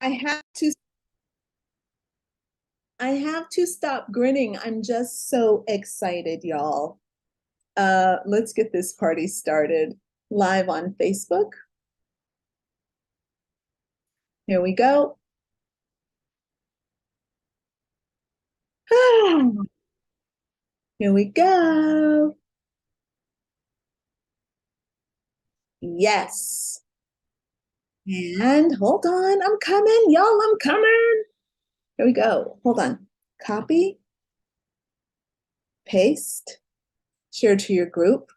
I have to I have to stop grinning. I'm just so excited, y'all. Let's get this party started live on Facebook. Here we go. Here we go. Yes. And hold on, I'm coming, y'all, I'm coming. Here we go. Hold on. Copy, paste, share to your group.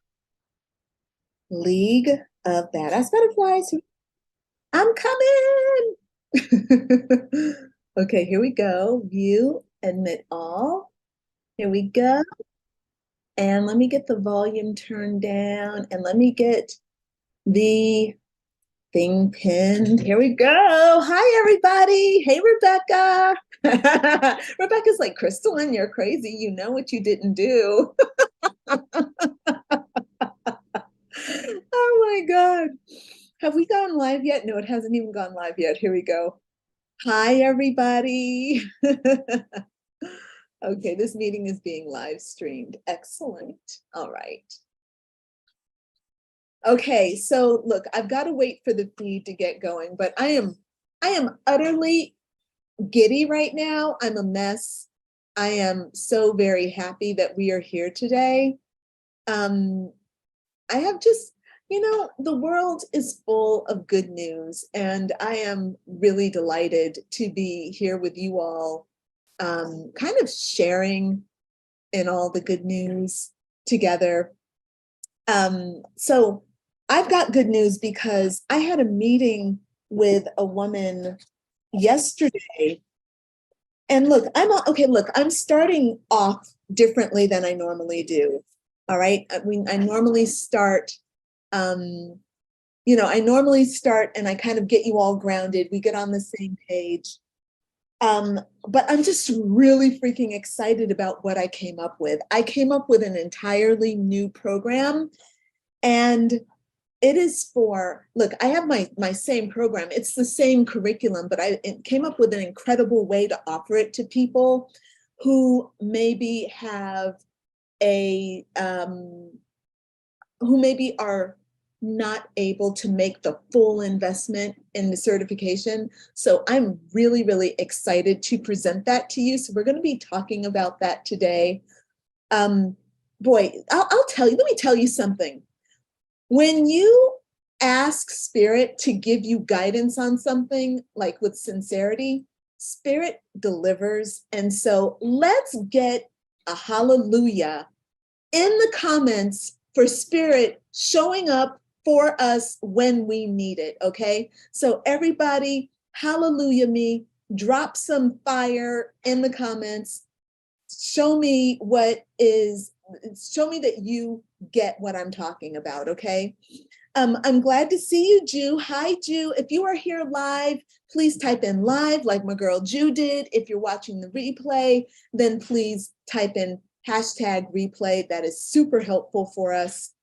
League of Badass Butterflies. I'm coming. Okay, here we go. View, admit all. Here we go. And let me get the volume turned down and let me get the thing pinned. Here we go. Hi, everybody. Hey, Rebecca. Rebecca's like, Crystalline, you're crazy. You know what you didn't do. Oh my God. Have we gone live yet? No, it hasn't even gone live yet. Here we go. Hi, everybody. Okay, this meeting is being live streamed. Excellent. All right. Okay, so look, I've got to wait for the feed to get going, but I am utterly giddy right now. I'm a mess. I am so very happy that we are here today. I have just, the world is full of good news, and I am really delighted to be here with you all, kind of sharing in all the good news together. So I've got good news because I had a meeting with a woman yesterday. And look, I'm starting off differently than I normally do. All right. I normally start, I normally start and I kind of get you all grounded. We get on the same page. But I'm just really freaking excited about what I came up with. I came up with an entirely new program, and it is look, I have my same program. It's the same curriculum, but I came up with an incredible way to offer it to people who maybe have who maybe are not able to make the full investment in the certification. So I'm really, really excited to present that to you. So we're going to be talking about that today. Boy, I'll tell you, let me tell you something. When you ask Spirit to give you guidance on something, like with sincerity, Spirit delivers. And so let's get a hallelujah in the comments for Spirit showing up for us when we need it, okay? So everybody, hallelujah me, drop some fire in the comments. Show me that you get what I'm talking about, okay? I'm glad to see you, Ju. Hi, Ju. If you are here live, please type in live like my girl Ju did. If you're watching the replay, then please type in #replay. That is super helpful for us.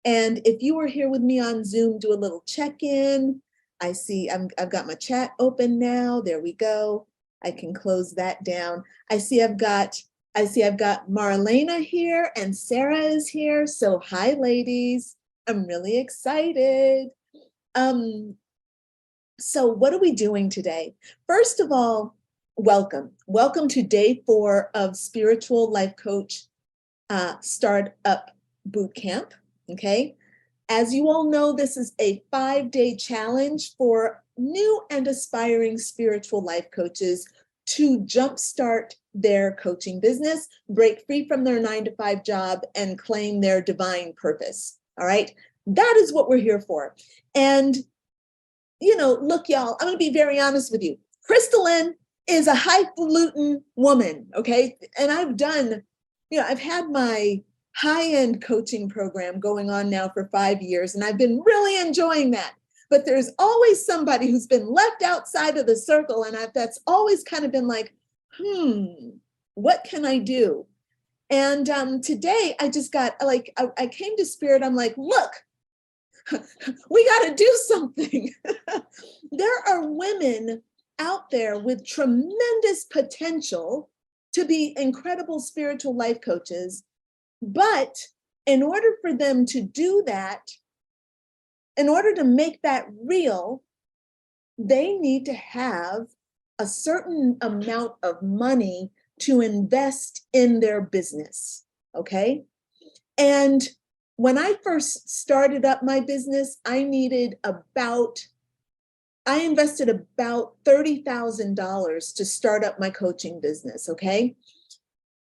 And if you are here with me on Zoom, do a little check-in. I see I've got my chat open now. There we go. I can close that down. I see I've got Marlena here and Sarah is here. So hi, ladies. I'm really excited. So what are we doing today? First of all, welcome. Welcome to day 4 of Spiritual Life Coach Startup Bootcamp. Okay. As you all know, this is a 5-day challenge for new and aspiring spiritual life coaches to jumpstart their coaching business, break free from their 9-to-5 job, and claim their divine purpose. All right. That is what we're here for. And, look, y'all, I'm going to be very honest with you. Crystalline is a highfalutin woman. Okay. And I've had my high-end coaching program going on now for 5 years, and I've been really enjoying that. But there's always somebody who's been left outside of the circle, and that's always kind of been like, what can I do? And today I just got I came to Spirit. I'm like, look, we got to do something. There are women out there with tremendous potential to be incredible spiritual life coaches. But in order for them to do that, in order to make that real, they need to have a certain amount of money to invest in their business, okay? And when I first started up my business, I invested about $30,000 to start up my coaching business, okay?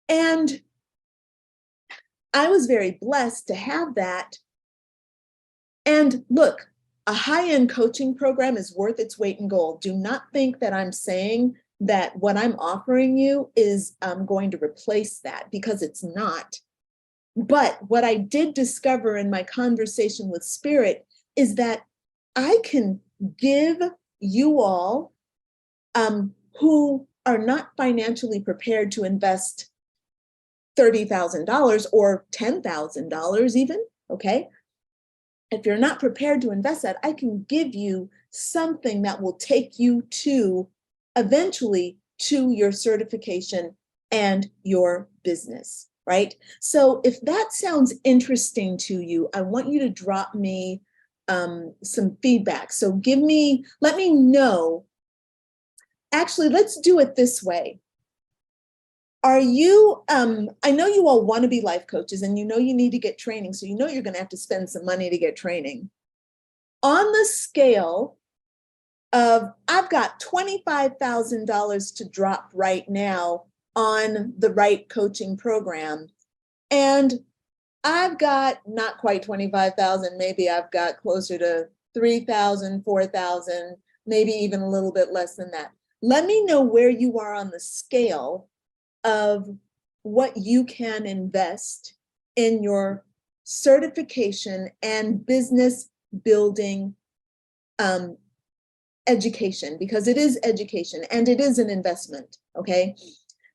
And I was very blessed to have that. And look, a high-end coaching program is worth its weight in gold. Do not think that I'm saying that what I'm offering you is going to replace that, because it's not. But what I did discover in my conversation with Spirit is that I can give you all who are not financially prepared to invest $30,000 or $10,000 even, okay? If you're not prepared to invest that, I can give you something that will take you to eventually to your certification and your business, right? So if that sounds interesting to you, I want you to drop me some feedback. So let me know. Actually, let's do it this way. Are you, I know you all want to be life coaches, and you know you need to get training, so you know you're going to have to spend some money to get training. On the scale of, I've got $25,000 to drop right now on the right coaching program, and I've got not quite 25,000, maybe I've got closer to 3,000, 4,000, maybe even a little bit less than that. Let me know where you are on the scale of what you can invest in your certification and business building education, because it is education and it is an investment, okay?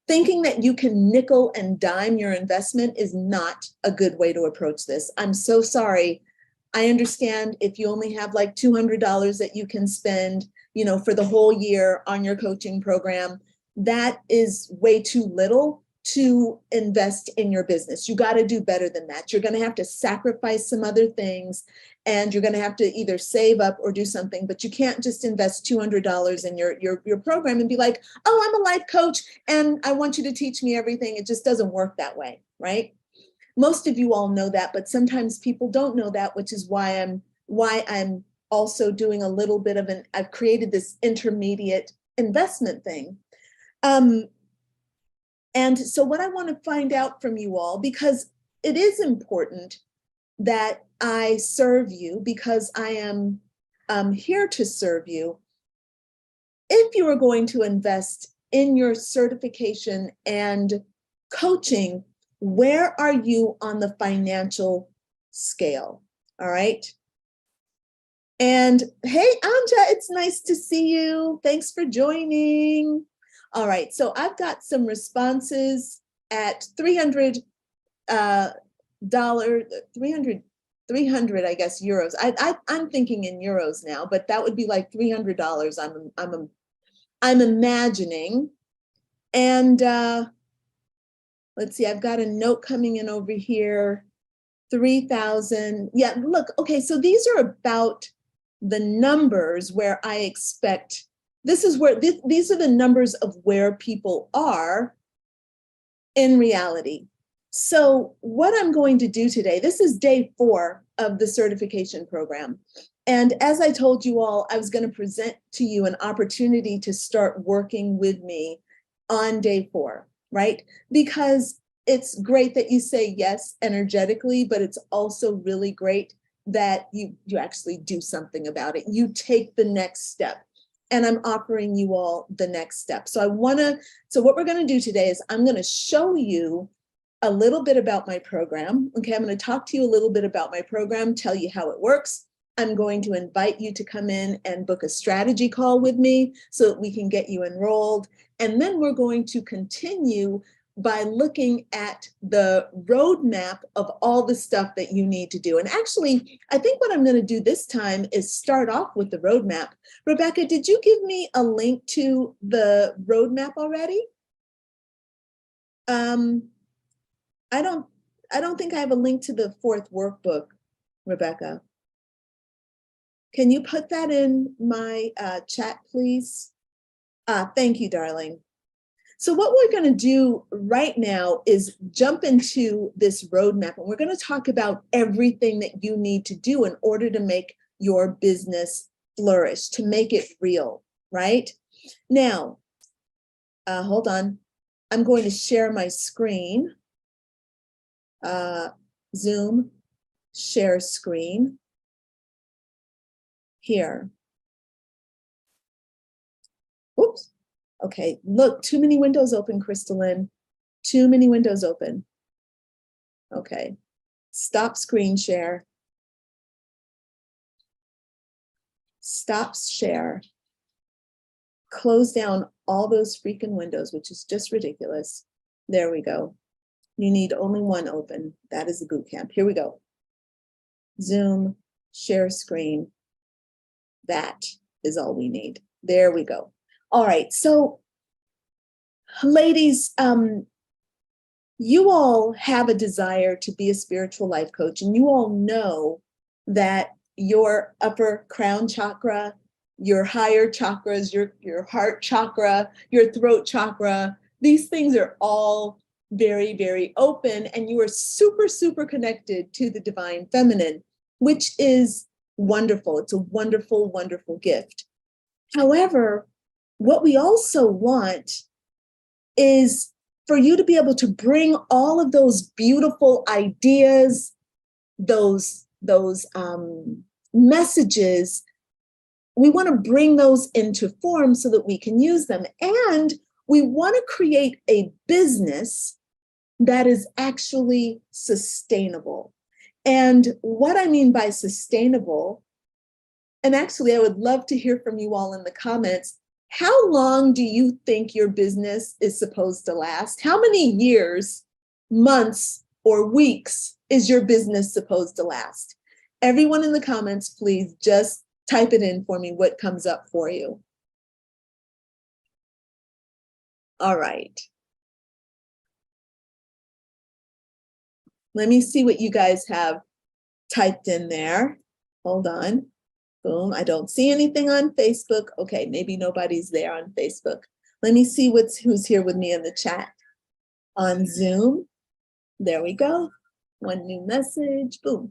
Thinking that you can nickel and dime your investment is not a good way to approach this. I'm so sorry. I understand if you only have like $200 that you can spend, for the whole year on your coaching program. That is way too little to invest in your business. You got to do better than that. You're going to have to sacrifice some other things, and you're going to have to either save up or do something, but you can't just invest $200 in your program and be like, oh, I'm a life coach and I want you to teach me everything. It just doesn't work that way, right? Most of you all know that, but sometimes people don't know that, which is why I'm also doing a little bit of I've created this intermediate investment thing. And so what I want to find out from you all, because it is important that I serve you, because I am here to serve you. If you are going to invest in your certification and coaching, where are you on the financial scale? All right. And hey, Anja, it's nice to see you. Thanks for joining. All right, so I've got some responses at $300, 300, I guess, euros. I'm thinking in euros now, but that would be like $300. I'm imagining. And let's see, I've got a note coming in over here. 3,000. Yeah, look, okay, so these are about the numbers where I expect. This is where these are the numbers of where people are in reality. So what I'm going to do today, this is day 4 of the certification program. And as I told you all, I was going to present to you an opportunity to start working with me on day 4, right? Because it's great that you say yes energetically, but it's also really great that you actually do something about it. You take the next step. And I'm offering you all the next step. So what we're going to do today is I'm going to show you a little bit about my program. Okay, I'm going to talk to you a little bit about my program, tell you how it works. I'm going to invite you to come in and book a strategy call with me so that we can get you enrolled. And then we're going to continue by looking at the roadmap of all the stuff that you need to do. And actually, I think what I'm going to do this time is start off with the roadmap. Rebecca, did you give me a link to the roadmap already? I don't think I have a link to the 4th workbook, Rebecca. Can you put that in my chat, please? Thank you, darling. So what we're going to do right now is jump into this roadmap, and we're going to talk about everything that you need to do in order to make your business flourish, to make it real, right? Now, hold on. I'm going to share my screen. Zoom, share screen. Here. Oops. Okay, look, too many windows open, Crystalline. Too many windows open. Okay, stop screen share. Stop share. Close down all those freaking windows, which is just ridiculous. There we go. You need only one open. That is the boot camp. Here we go. Zoom, share screen. That is all we need. There we go. All right, so ladies, you all have a desire to be a spiritual life coach, and you all know that your upper crown chakra, your higher chakras, your heart chakra, your throat chakra, these things are all very, very open, and you are super, super connected to the divine feminine, which is wonderful. It's a wonderful, wonderful gift. However, what we also want is for you to be able to bring all of those beautiful ideas, those messages. We want to bring those into form so that we can use them. And we want to create a business that is actually sustainable. And what I mean by sustainable, and actually I would love to hear from you all in the comments, how long do you think your business is supposed to last? How many years, months, or weeks is your business supposed to last? Everyone in the comments, please just type it in for me, what comes up for you. All right. Let me see what you guys have typed in there. Hold on. Boom, I don't see anything on Facebook. Okay, maybe nobody's there on Facebook. Let me see who's here with me in the chat. On Zoom, there we go. One new message, boom.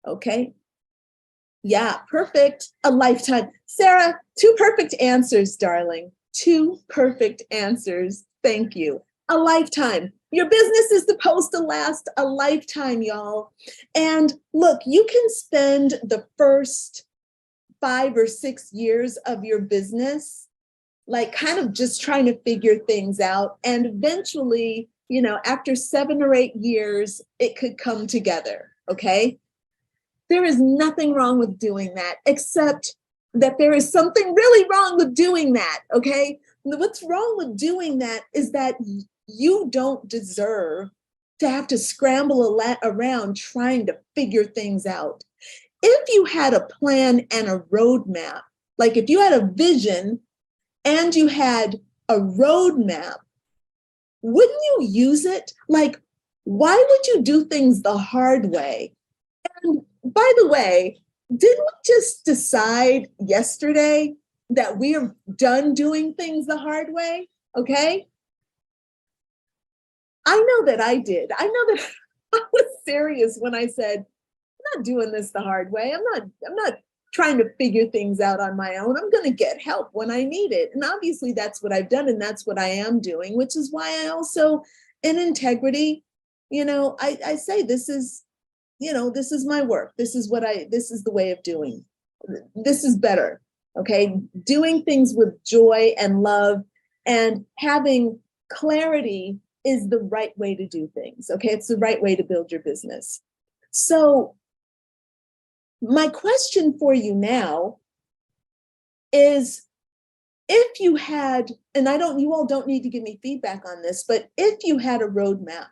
Okay. Yeah, perfect, a lifetime. Sarah, 2 perfect answers, darling. 2 perfect answers, thank you. A lifetime. Your business is supposed to last a lifetime, y'all. And look, you can spend the first 5 or 6 years of your business, like kind of just trying to figure things out. And eventually, you know, after 7 or 8 years, it could come together, okay? There is nothing wrong with doing that, except that there is something really wrong with doing that, okay? What's wrong with doing that is that you don't deserve to have to scramble around trying to figure things out. If you had a plan and a roadmap, like if you had a vision and you had a roadmap, wouldn't you use it? Like, why would you do things the hard way? And by the way, didn't we just decide yesterday that we are done doing things the hard way? Okay. I know that I did. I know that I was serious when I said, I'm not doing this the hard way. I'm not trying to figure things out on my own. I'm going to get help when I need it. And obviously that's what I've done. And that's what I am doing, which is why I also, in integrity, you know, I say this is, you know, this is my work. This is the way of doing. This is better. Okay. Doing things with joy and love and having clarity is the right way to do things. Okay. It's the right way to build your business. So my question for you now is if you had, and you all don't need to give me feedback on this, but if you had a roadmap,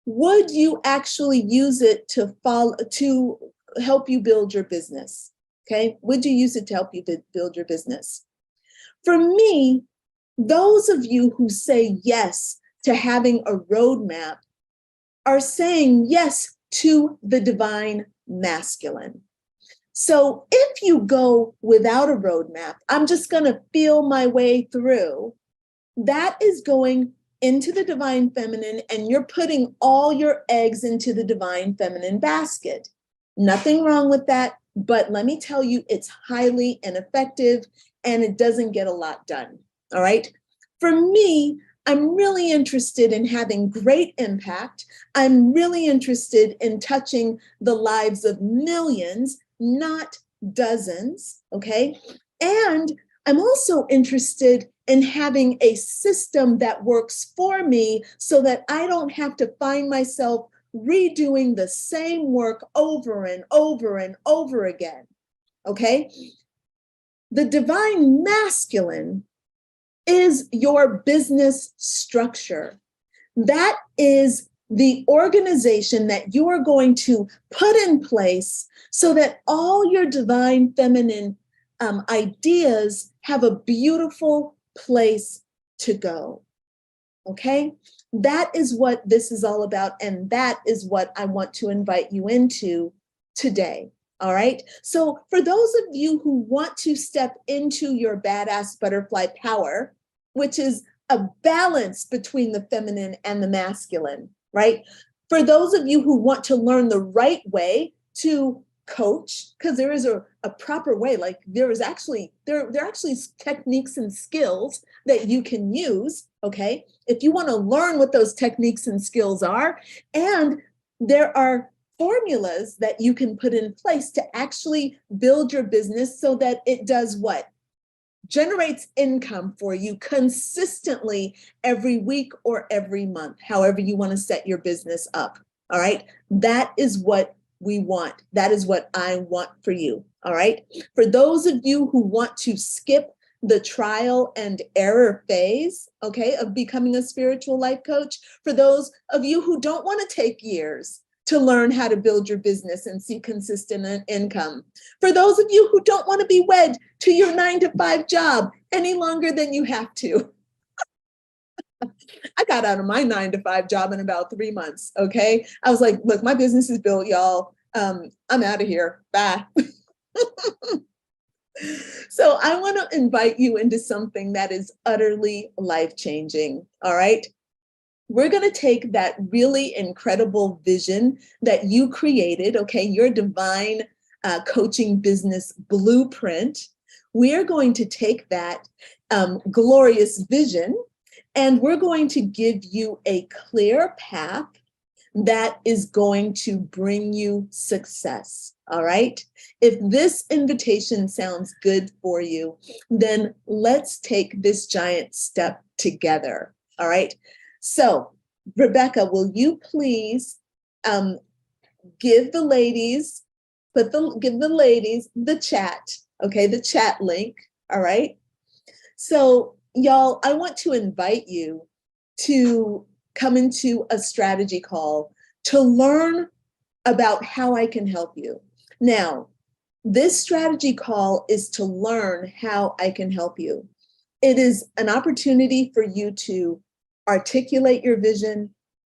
would you actually use it to help you build your business? Okay, would you use it to help you build your business? For me, those of you who say yes to having a roadmap are saying yes to the divine masculine. So if you go without a roadmap, I'm just going to feel my way through, that is going into the divine feminine, and you're putting all your eggs into the divine feminine basket. Nothing wrong with that, but let me tell you, it's highly ineffective and it doesn't get a lot done. All right. For me, I'm really interested in having great impact. I'm really interested in touching the lives of millions, not dozens. Okay. And I'm also interested in having a system that works for me so that I don't have to find myself redoing the same work over and over and over again. Okay? The divine masculine is your business structure. That is the organization that you are going to put in place so that all your divine feminine ideas have a beautiful place to go. Okay? That is what this is all about. And that is what I want to invite you into today. All right? So for those of you who want to step into your badass butterfly power, which is a balance between the feminine and the masculine, right? For those of you who want to learn the right way to coach, because there is a proper way, like there are actually techniques and skills that you can use, okay? If you want to learn what those techniques and skills are, and there are formulas that you can put in place to actually build your business so that it does what? Generates income for you consistently every week or every month, however you want to set your business up. All right. That is what we want. That is what I want for you. All right. For those of you who want to skip the trial and error phase, okay, of becoming a spiritual life coach, for those of you who don't want to take years to learn how to build your business and see consistent income, for those of you who don't want to be wed to your 9-to-5 job any longer than you have to. I got out of my 9-to-5 job in about 3 months, okay? I was like, look, my business is built, y'all. I'm out of here. Bye. So I want to invite you into something that is utterly life-changing, all right? We're going to take that really incredible vision that you created, okay, your divine coaching business blueprint. We're going to take that glorious vision, and we're going to give you a clear path that is going to bring you success, all right? If this invitation sounds good for you, then let's take this giant step together, all right? So, Rebecca, will you please give the ladies the chat, okay, the chat link, all right? So, y'all, I want to invite you to come into a strategy call to learn about how I can help you. Now, this strategy call is to learn how I can help you. It is an opportunity for you to articulate your vision,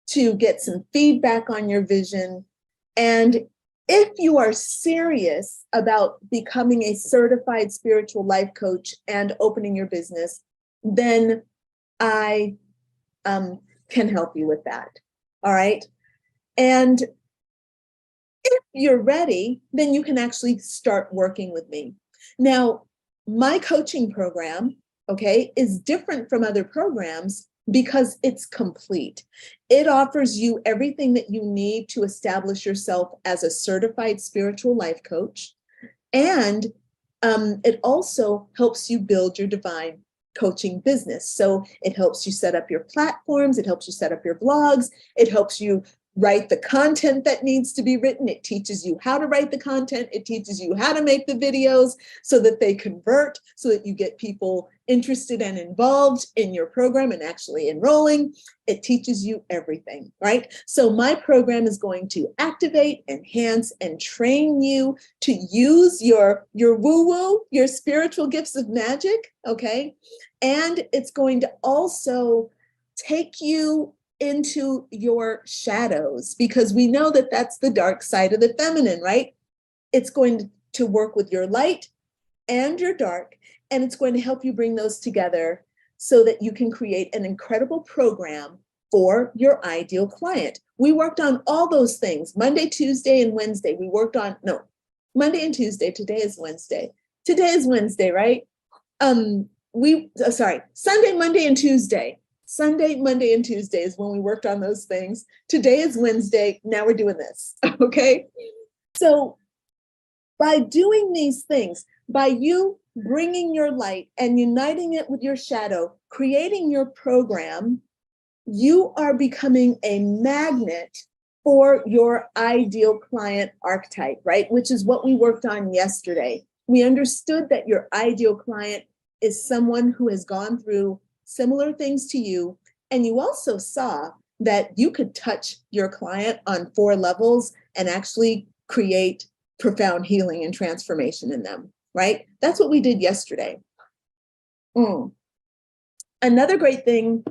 to get some feedback on your vision. And if you are serious about becoming a certified spiritual life coach and opening your business, then I can help you with that. All right. And if you're ready, then you can actually start working with me. Now, my coaching program, okay, is different from other programs because it's complete. It offers you everything that you need to establish yourself as a certified spiritual life coach. And it also helps you build your divine coaching business. So it helps you set up your platforms. It helps you set up your blogs. It helps you write the content that needs to be written. It teaches you how to write the content. It teaches you how to make the videos so that they convert, so that you get people interested and involved in your program and actually enrolling. It teaches you everything, right? So my program is going to activate, enhance, and train you to use your woo-woo, your spiritual gifts of magic, okay? And it's going to also take you into your shadows, because we know that that's the dark side of the feminine, right? It's going to work with your light and your dark, and it's going to help you bring those together so that you can create an incredible program for your ideal client. We worked on all those things, Monday, Tuesday, and Wednesday. We worked on, no, Monday and Tuesday. Today is Wednesday. Today is Wednesday, right? Sunday, Monday, and Tuesday. Sunday, Monday, and Tuesday is when we worked on those things. Today is Wednesday. Now we're doing this, okay? So by doing these things, by you bringing your light and uniting it with your shadow, creating your program, you are becoming a magnet for your ideal client archetype, right? Which is what we worked on yesterday. We understood that your ideal client is someone who has gone through similar things to you. And you also saw that you could touch your client on 4 levels and actually create profound healing and transformation in them, right? That's what we did yesterday. Another great thing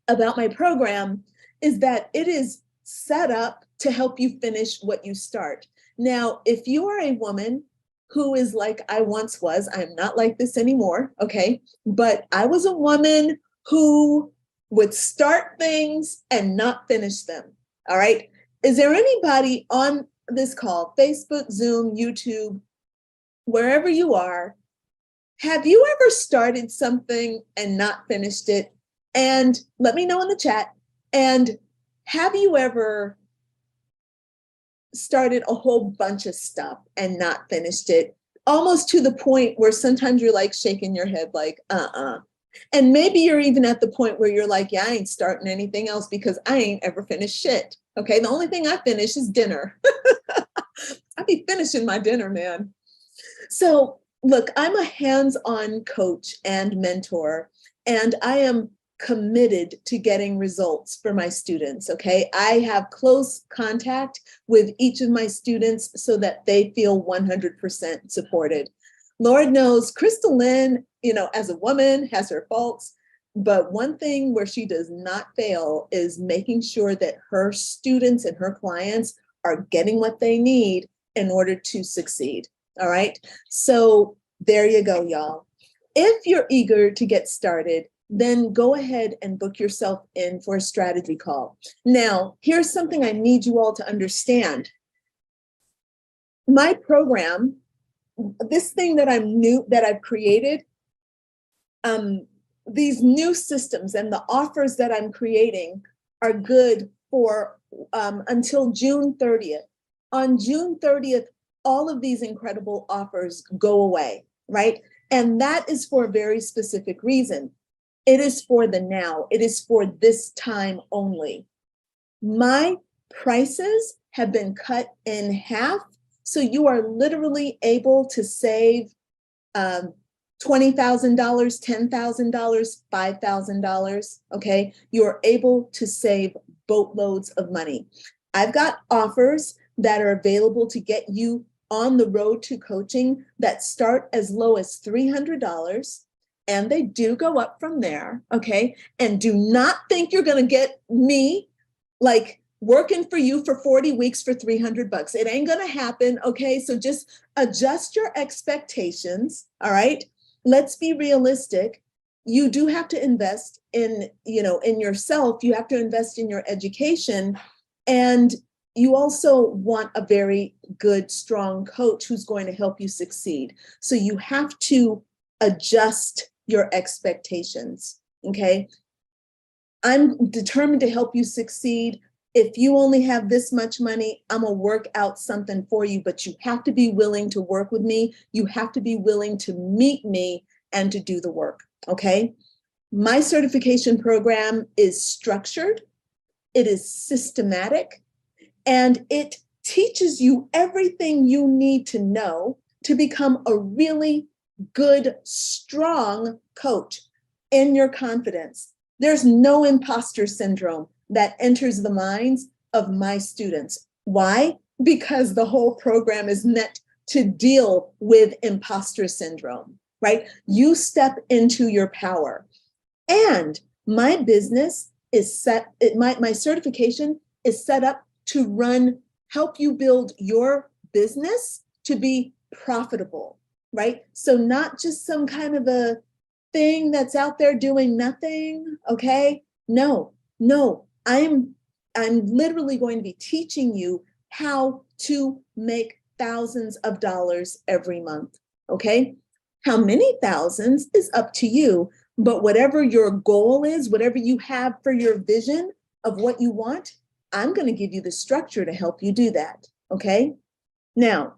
about my program is that it is set up to help you finish what you start. Now, if you are a woman who is like I once was, I'm not like this anymore, okay? But I was a woman who would start things and not finish them, all right? Is there anybody on this call, Facebook, Zoom, YouTube, wherever you are, have you ever started something and not finished it? And let me know in the chat. And have you ever started a whole bunch of stuff and not finished it, almost to the point where sometimes you're like shaking your head like, And maybe you're even at the point where you're like, yeah, I ain't starting anything else because I ain't ever finished shit. Okay, the only thing I finish is dinner. I be finishing my dinner, man. So look, I'm a hands-on coach and mentor, and I am committed to getting results for my students, okay? I have close contact with each of my students so that they feel 100% supported. Lord knows Crystal Lynn, as a woman, has her faults, but one thing where she does not fail is making sure that her students and her clients are getting what they need in order to succeed, all right? So there you go, y'all. If you're eager to get started, then go ahead and book yourself in for a strategy call. Now, here's something I need you all to understand. My program, this thing that I've created, these new systems and the offers that I'm creating are good for until June 30th. On June 30th, all of these incredible offers go away, right? And that is for a very specific reason. It is for the now. It is for this time only. My prices have been cut in half, so you are literally able to save $20,000, $10,000, $5,000, okay? You're able to save boatloads of money. I've got offers that are available to get you on the road to coaching that start as low as $300, and they do go up from there, okay? And do not think you're gonna get me like working for you for 40 weeks for $300. It ain't gonna happen, okay? So just adjust your expectations, all right? Let's be realistic. You do have to invest in yourself. You have to invest in your education. And you also want a very good, strong coach who's going to help you succeed. So you have to adjust your expectations, okay? I'm determined to help you succeed. If you only have this much money, I'm gonna work out something for you, but you have to be willing to work with me. You have to be willing to meet me and to do the work, okay? My certification program is structured, it is systematic, And it teaches you everything you need to know to become a really good, strong coach in your confidence. There's no imposter syndrome that enters the minds of my students. Why? Because the whole program is meant to deal with imposter syndrome, right? You step into your power. And my business is set, my certification is set up to help you build your business to be profitable, right? So not just some kind of a thing that's out there doing nothing, okay? No, I'm literally going to be teaching you how to make thousands of dollars every month, okay? How many thousands is up to you, but whatever your goal is, whatever you have for your vision of what you want, I'm going to give you the structure to help you do that, okay? Now,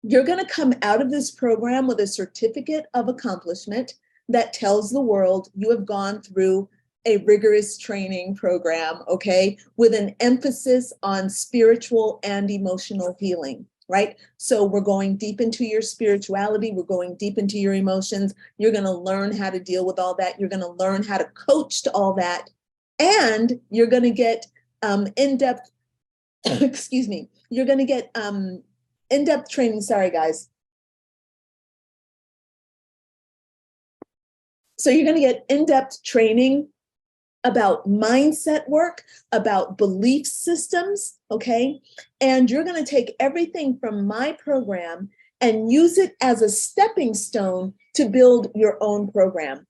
you're going to come out of this program with a certificate of accomplishment that tells the world you have gone through a rigorous training program, okay, with an emphasis on spiritual and emotional healing, right? So we're going deep into your spirituality. We're going deep into your emotions. You're going to learn how to deal with all that. You're going to learn how to coach to all that. And you're going to get in-depth, excuse me, you're going to get in-depth training. Sorry, guys. So you're going to get in-depth training about mindset work, about belief systems, okay? And you're going to take everything from my program and use it as a stepping stone to build your own program.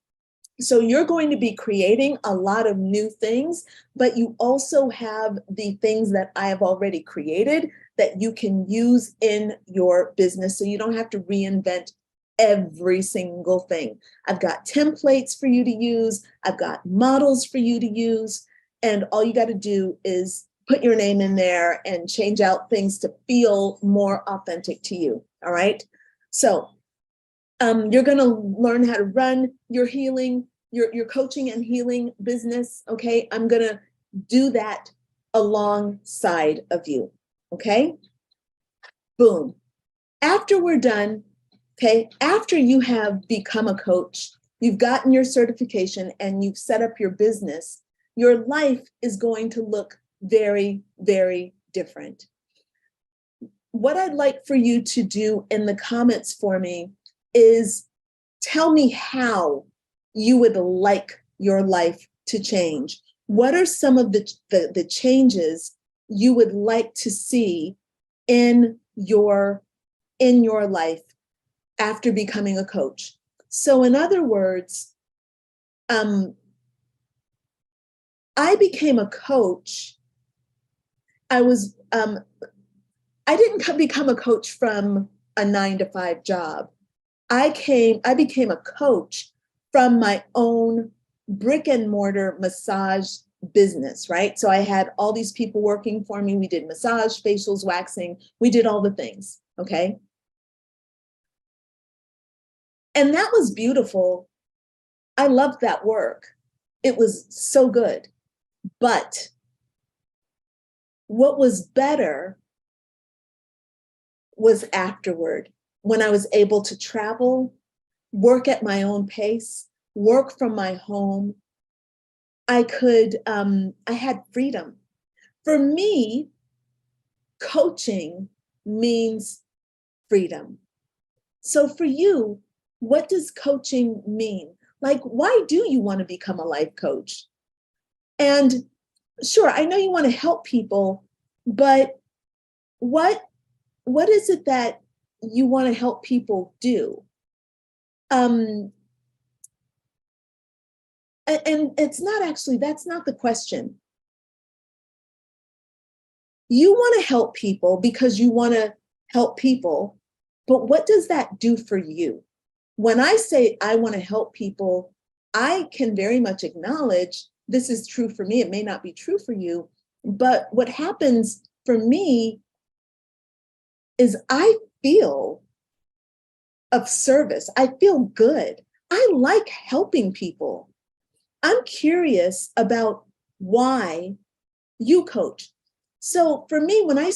So you're going to be creating a lot of new things, but you also have the things that I have already created that you can use in your business so you don't have to reinvent every single thing. I've got templates for you to use. I've got models for you to use. And all you got to do is put your name in there and change out things to feel more authentic to you. All right. So you're going to learn how to run your healing, your coaching and healing business. Okay. I'm going to do that alongside of you. Okay. Boom. After we're done, okay, after you have become a coach, you've gotten your certification and you've set up your business, your life is going to look very, very different. What I'd like for you to do in the comments for me is tell me how you would like your life to change. What are some of the changes you would like to see in your life after becoming a coach? So in other words, I became a coach. I didn't become a coach from a 9-to-5 job. I became a coach from my own brick and mortar massage business, right? So I had all these people working for me. We did massage, facials, waxing. We did all the things, okay? And that was beautiful. I loved that work. It was so good. But what was better was afterward, when I was able to travel, work at my own pace, work from my home. I had freedom. For me, coaching means freedom. So for you, what does coaching mean? Like, why do you want to become a life coach? And sure, I know you want to help people, but what is it that you want to help people do? And it's not actually, that's not the question. You want to help people because you want to help people, but what does that do for you? When I say I want to help people, I can very much acknowledge this is true for me. It may not be true for you, but what happens for me is I feel of service. I feel good. I like helping people. I'm curious about why you coach. So for me, when I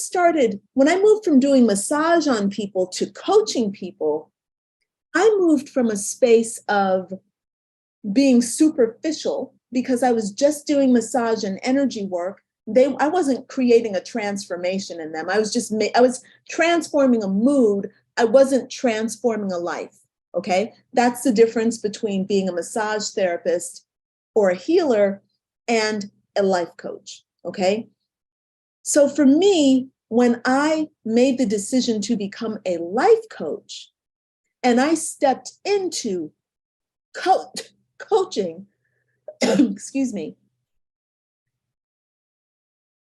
moved from doing massage on people to coaching people, I moved from a space of being superficial because I was just doing massage and energy work. I wasn't creating a transformation in them. I was transforming a mood. I wasn't transforming a life. Okay. That's the difference between being a massage therapist or a healer and a life coach. Okay. So for me, when I made the decision to become a life coach and I stepped into coaching, excuse me,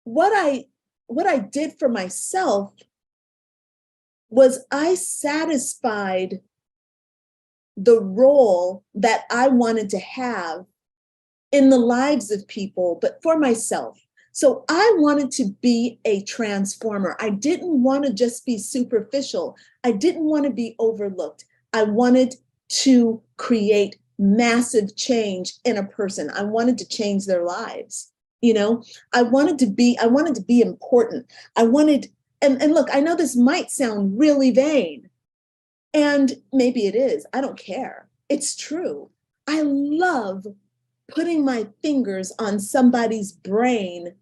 what I did for myself was I satisfied the role that I wanted to have in the lives of people, but for myself. So I wanted to be a transformer. I didn't want to just be superficial. I didn't want to be overlooked. I wanted to create massive change in a person. I wanted to change their lives. I wanted to be important. And look, I know this might sound really vain, and maybe it is. I don't care. It's true. I love putting my fingers on somebody's brain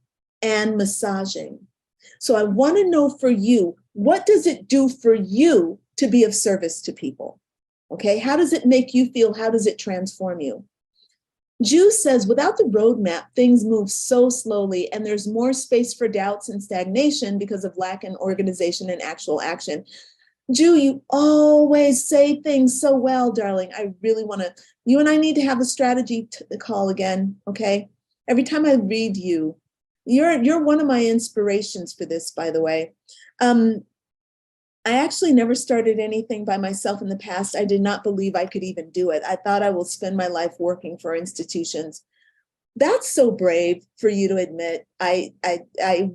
and massaging. So I want to know for you, what does it do for you to be of service to people? Okay, how does it make you feel? How does it transform you? Jude says, without the roadmap, things move so slowly and there's more space for doubts and stagnation because of lack in organization and actual action. Ju, you always say things so well, darling. I really want to, you and I need to have a strategy call again, okay? Every time I read you, you're one of my inspirations for this, by the way. I actually never started anything by myself in the past. I did not believe I could even do it. I thought I will spend my life working for institutions. That's so brave for you to admit. I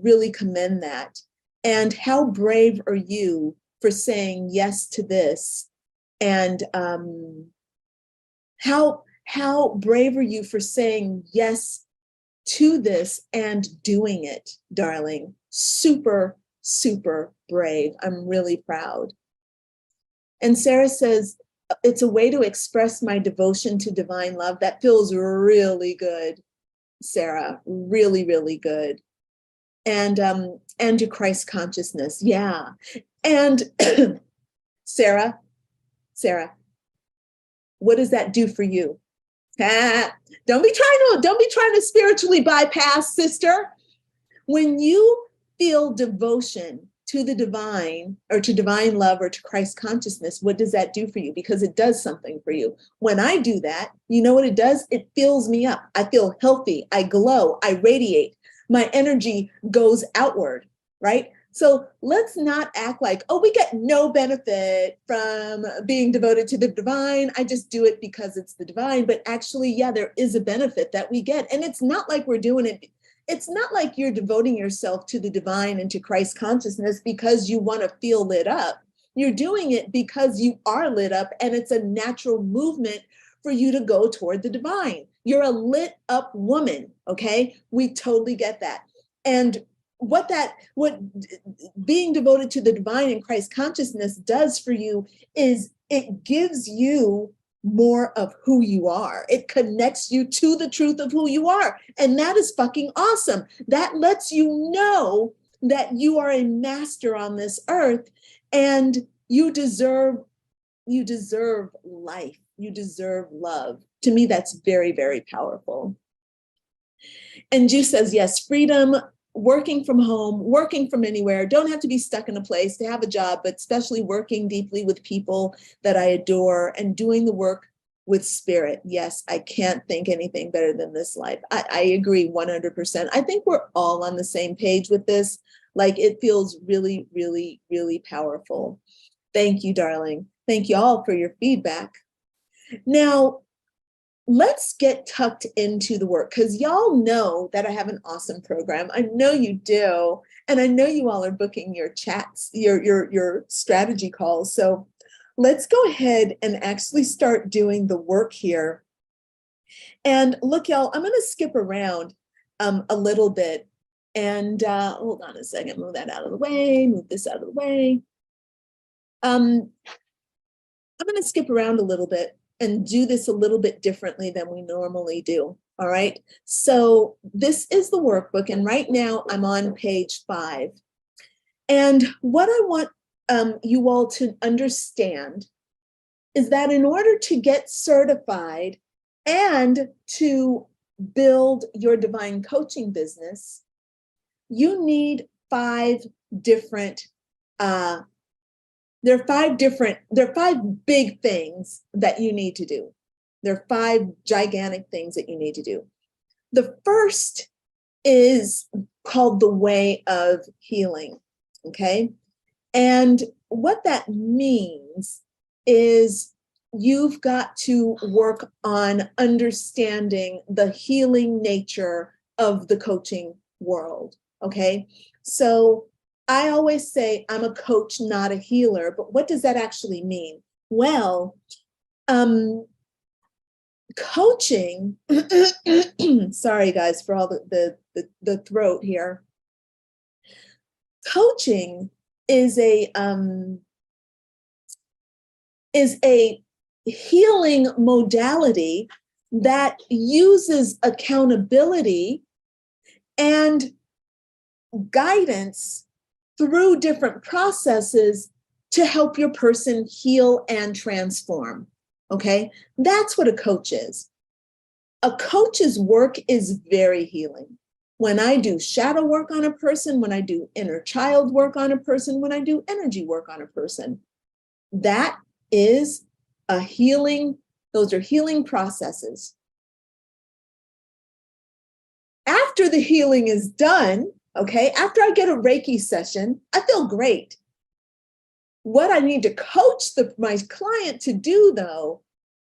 really commend that. And how brave are you for saying yes to this? And how brave are you for saying yes to this and doing it, darling? Super, super brave. I'm really proud. And Sarah says, it's a way to express my devotion to divine love. That feels really good, Sarah, really, really good. And to Christ consciousness. Yeah. And Sarah, what does that do for you? Don't be trying to spiritually bypass, sister. When you feel devotion to the divine or to divine love or to Christ consciousness, what does that do for you? Because it does something for you. When I do that, you know what it does? It fills me up. I feel healthy. I glow. I radiate. My energy goes outward, right? So let's not act like, oh, we get no benefit from being devoted to the divine. I just do it because it's the divine. But actually, yeah, there is a benefit that we get. And it's not like we're doing it. It's not like you're devoting yourself to the divine and to Christ consciousness because you want to feel lit up. You're doing it because you are lit up, and it's a natural movement for you to go toward the divine. You're a lit up woman, okay? We totally get that. And what being devoted to the divine and Christ consciousness does for you is it gives you more of who you are. It connects you to the truth of who you are. And that is fucking awesome. That lets you know that you are a master on this earth and you deserve life. You deserve love. To me, that's very, very powerful. And Ju says, yes, freedom, working from home, working from anywhere, don't have to be stuck in a place to have a job, but especially working deeply with people that I adore and doing the work with spirit. Yes, I can't think anything better than this life. I agree 100%. I think we're all on the same page with this. Like, it feels really, really, really powerful. Thank you, darling. Thank you all for your feedback. Now, let's get tucked into the work, because y'all know that I have an awesome program. I know you do. And I know you all are booking your chats, your strategy calls. So let's go ahead and actually start doing the work here. And look, y'all, I'm going to skip around a little bit. And hold on a second, move that out of the way, move this out of the way. I'm going to skip around a little bit and do this a little bit differently than we normally do. All right. So this is the workbook. And right now I'm on page 5. And what I want you all to understand is that in order to get certified and to build your divine coaching business, you need 5 different, there are 5 big things that you need to do. There are 5 gigantic things that you need to do. The first is called the way of healing, okay? And what that means is you've got to work on understanding the healing nature of the coaching world, okay? So I always say I'm a coach, not a healer, but what does that actually mean? Well, coaching, sorry guys for all the throat here. Coaching is a healing modality that uses accountability and guidance through different processes to help your person heal and transform, okay? That's what a coach is. A coach's work is very healing. When I do shadow work on a person, when I do inner child work on a person, when I do energy work on a person, that is a healing, those are healing processes. After the healing is done, okay, after I get a Reiki session, I feel great. What I need to coach my client to do, though,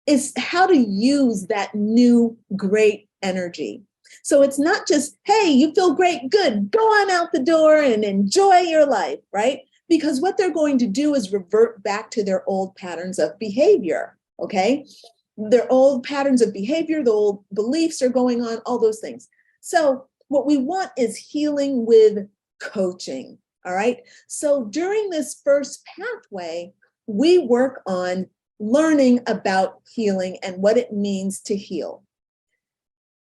is how to use that new great energy. So it's not just, hey, you feel great, good, go on out the door and enjoy your life, right? Because what they're going to do is revert back to their old patterns of behavior, okay? Their old patterns of behavior, the old beliefs are going on, all those things. So what we want is healing with coaching, all right? So during this first pathway, we work on learning about healing and what it means to heal.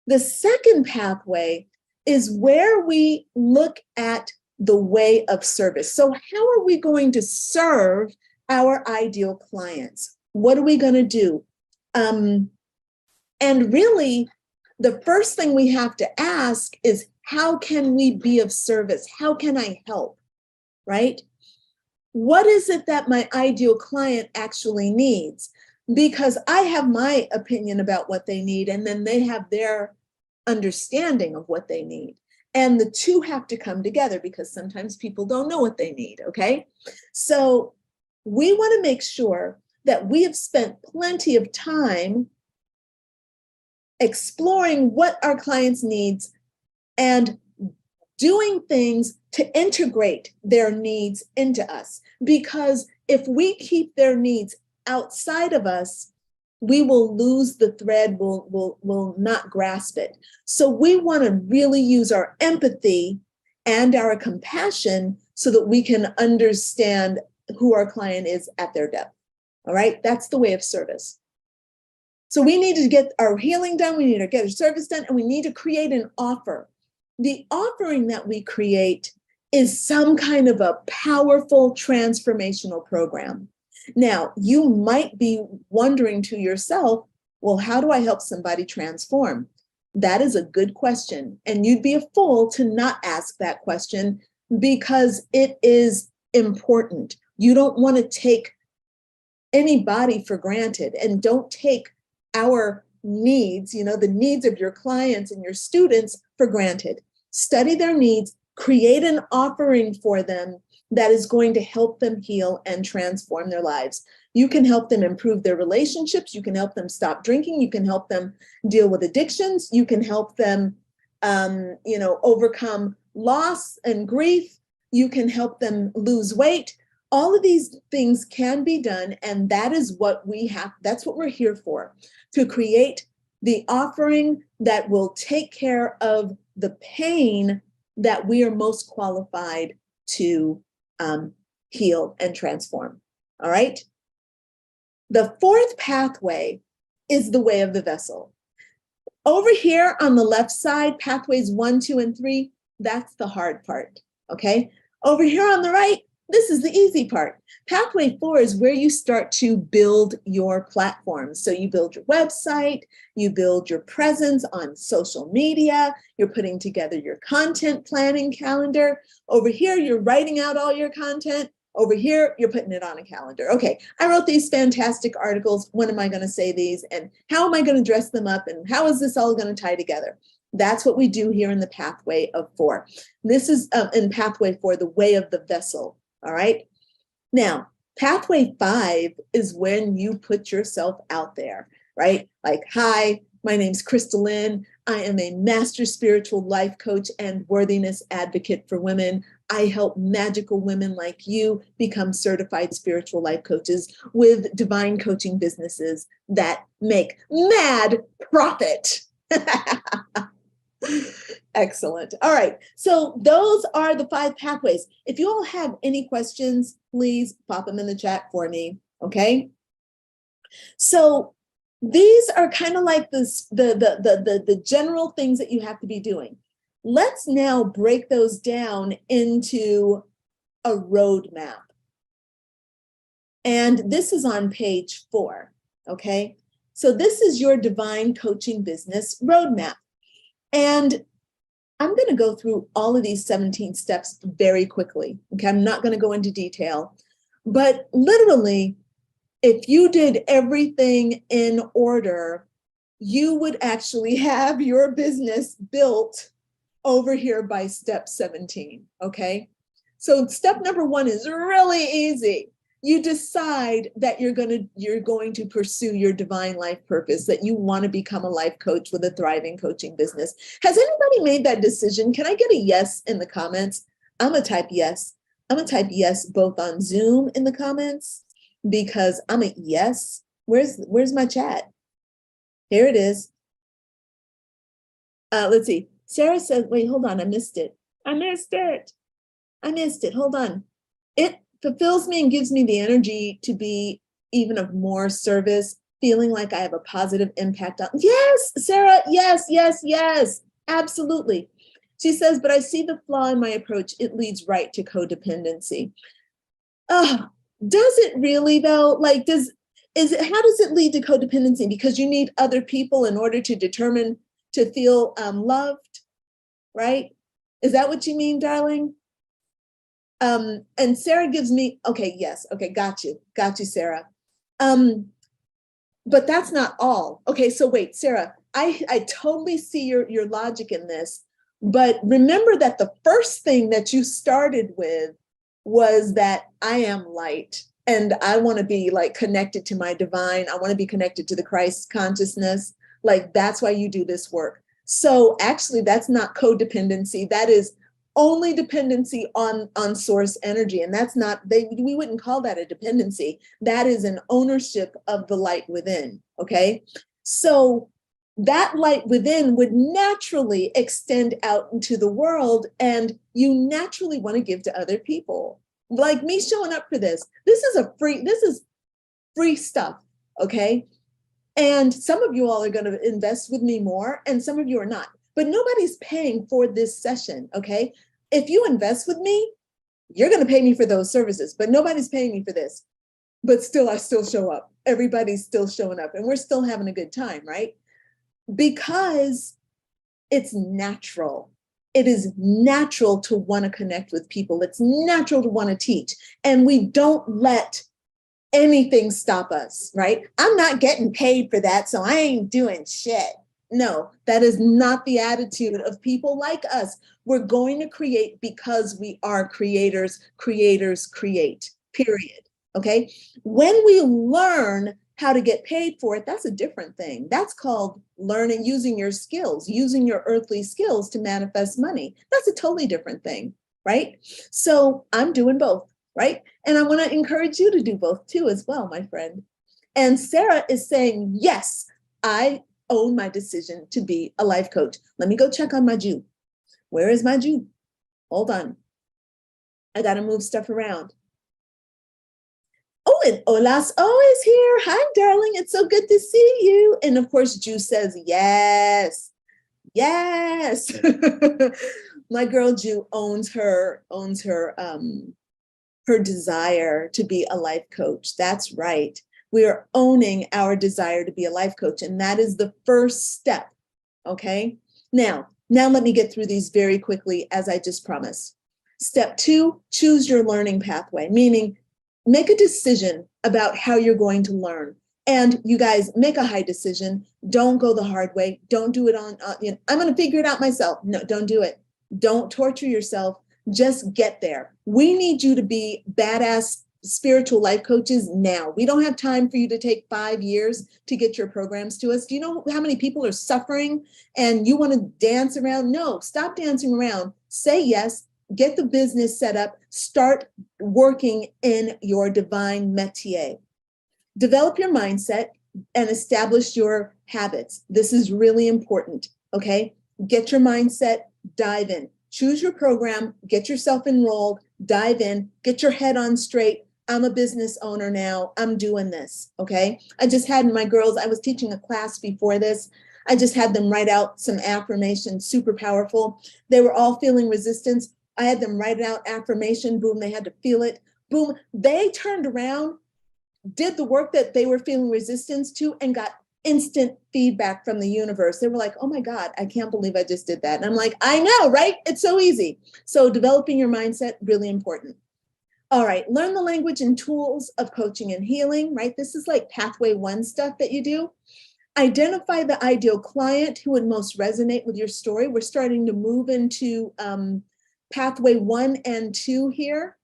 The second pathway is where we look at the way of service. So how are we going to serve our ideal clients? What are we going to do? And really, the first thing we have to ask is, how can we be of service? How can I help, right? What is it that my ideal client actually needs? Because I have my opinion about what they need, and then they have their understanding of what they need. And the two have to come together because sometimes people don't know what they need, okay? So we want to make sure that we have spent plenty of time exploring what our clients' needs and doing things to integrate their needs into us. Because if we keep their needs outside of us, we will lose the thread, will not grasp it. So we want to really use our empathy and our compassion so that we can understand who our client is at their depth. All right, that's the way of service. So we need to get our healing done, we need to get our service done, and we need to create an offer. The offering that we create is some kind of a powerful transformational program. Now, you might be wondering to yourself, well, how do I help somebody transform? That is a good question. And you'd be a fool to not ask that question because it is important. You don't want to take anybody for granted, and don't take our needs, you know, the needs of your clients and your students for granted. Study their needs, create an offering for them that is going to help them heal and transform their lives. You can help them improve their relationships. You can help them stop drinking. You can help them deal with addictions. You can help them, overcome loss and grief. You can help them lose weight. All of these things can be done, and that is what we have. That's what we're here for, to create the offering that will take care of the pain that we are most qualified to heal and transform. All right. The fourth pathway is the way of the vessel. Over here on the left side, pathways 1, 2, and 3, that's the hard part. Okay. Over here on the right, this is the easy part. Pathway 4 is where you start to build your platform. So you build your website, you build your presence on social media, you're putting together your content planning calendar. Over here, you're writing out all your content. Over here, you're putting it on a calendar. Okay, I wrote these fantastic articles. When am I going to say these? And how am I going to dress them up? And how is this all going to tie together? That's what we do here in the pathway of 4. This is in pathway 4, the way of the vessel. All right. Now, pathway 5 is when you put yourself out there, right? Like, hi, my name's Lynn. I am a master spiritual life coach and worthiness advocate for women. I help magical women like you become certified spiritual life coaches with divine coaching businesses that make mad profit. Excellent. All right. So those are the 5 pathways. If you all have any questions, please pop them in the chat for me. Okay. So these are kind of like this, the general things that you have to be doing. Let's now break those down into a roadmap. And this is on page 4. Okay. So this is your divine coaching business roadmap. And I'm going to go through all of these 17 steps very quickly. Okay, I'm not going to go into detail, but literally, if you did everything in order, you would actually have your business built over here by step 17. Okay, so step number 1 is really easy. You decide that you're going to pursue your divine life purpose, that you want to become a life coach with a thriving coaching business. Has anybody made that decision? Can I get a yes in the comments? I'm gonna type yes. I'm gonna type yes both on Zoom in the comments because I'm a yes. Where's my chat? Here it is. Let's see. Sarah says, wait, hold on, I missed it. I missed it. Hold on. It fulfills me and gives me the energy to be even of more service, feeling like I have a positive impact on. Yes, Sarah, yes, absolutely. She says, but I see the flaw in my approach. It leads right to codependency. Does it really though? Like, how does it lead to codependency? Because you need other people in order to feel loved, right? Is that what you mean, darling? And Sarah gives me, okay, yes, okay, got you, Sarah. But that's not all. Okay, so wait, Sarah, I totally see your logic in this, but remember that the first thing that you started with was that I am light and I want to be like connected to my divine. I want to be connected to the Christ consciousness. Like that's why you do this work. So actually that's not codependency. That is only dependency on source energy. And that's not, we wouldn't call that a dependency. That is an ownership of the light within, okay? So that light within would naturally extend out into the world and you naturally want to give to other people. Like me showing up for this. This is free stuff, okay? And some of you all are going to invest with me more and some of you are not. But nobody's paying for this session, okay? If you invest with me, you're going to pay me for those services, but nobody's paying me for this. But still, I still show up. Everybody's still showing up and we're still having a good time, right? Because it's natural. It is natural to want to connect with people. It's natural to want to teach. And we don't let anything stop us, right? I'm not getting paid for that, so I ain't doing shit. No, that is not the attitude of people like us. We're going to create because we are creators. Creators create, period. Okay? When we learn how to get paid for it, that's a different thing. That's called learning, using your skills, using your earthly skills to manifest money. That's a totally different thing, right? So I'm doing both, right? And I want to encourage you to do both too as well, my friend. And Sarah is saying, yes, I own my decision to be a life coach. Let me go check on my Jew. Where is my Jew? Hold on. I got to move stuff around. Oh, and Ola's always here. Hi, darling. It's so good to see you. And of course, Ju says, yes, yes. My girl Ju owns her desire to be a life coach. That's right. We are owning our desire to be a life coach. And that is the first step. Okay. Now let me get through these very quickly, as I just promised. Step 2, choose your learning pathway, meaning make a decision about how you're going to learn. And you guys, make a high decision. Don't go the hard way. Don't do it on, I'm going to figure it out myself. No, don't do it. Don't torture yourself. Just get there. We need you to be badass spiritual life coaches now. We don't have time for you to take 5 years to get your programs to us. Do you know how many people are suffering and you want to dance around? No, stop dancing around. Say yes. Get the business set up. Start working in your divine métier. Develop your mindset and establish your habits. This is really important, okay? Get your mindset, dive in. Choose your program, get yourself enrolled, dive in, get your head on straight. I'm a business owner now. I'm doing this, okay? I just had my girls, I was teaching a class before this. I just had them write out some affirmations, super powerful. They were all feeling resistance. I had them write out affirmation, boom, they had to feel it, boom. They turned around, did the work that they were feeling resistance to, and got instant feedback from the universe. They were like, oh my God, I can't believe I just did that. And I'm like, I know, right? It's so easy. So developing your mindset, really important. All right, learn the language and tools of coaching and healing, right? This is like pathway 1 stuff that you do. Identify the ideal client who would most resonate with your story. We're starting to move into pathway 1 and 2 here.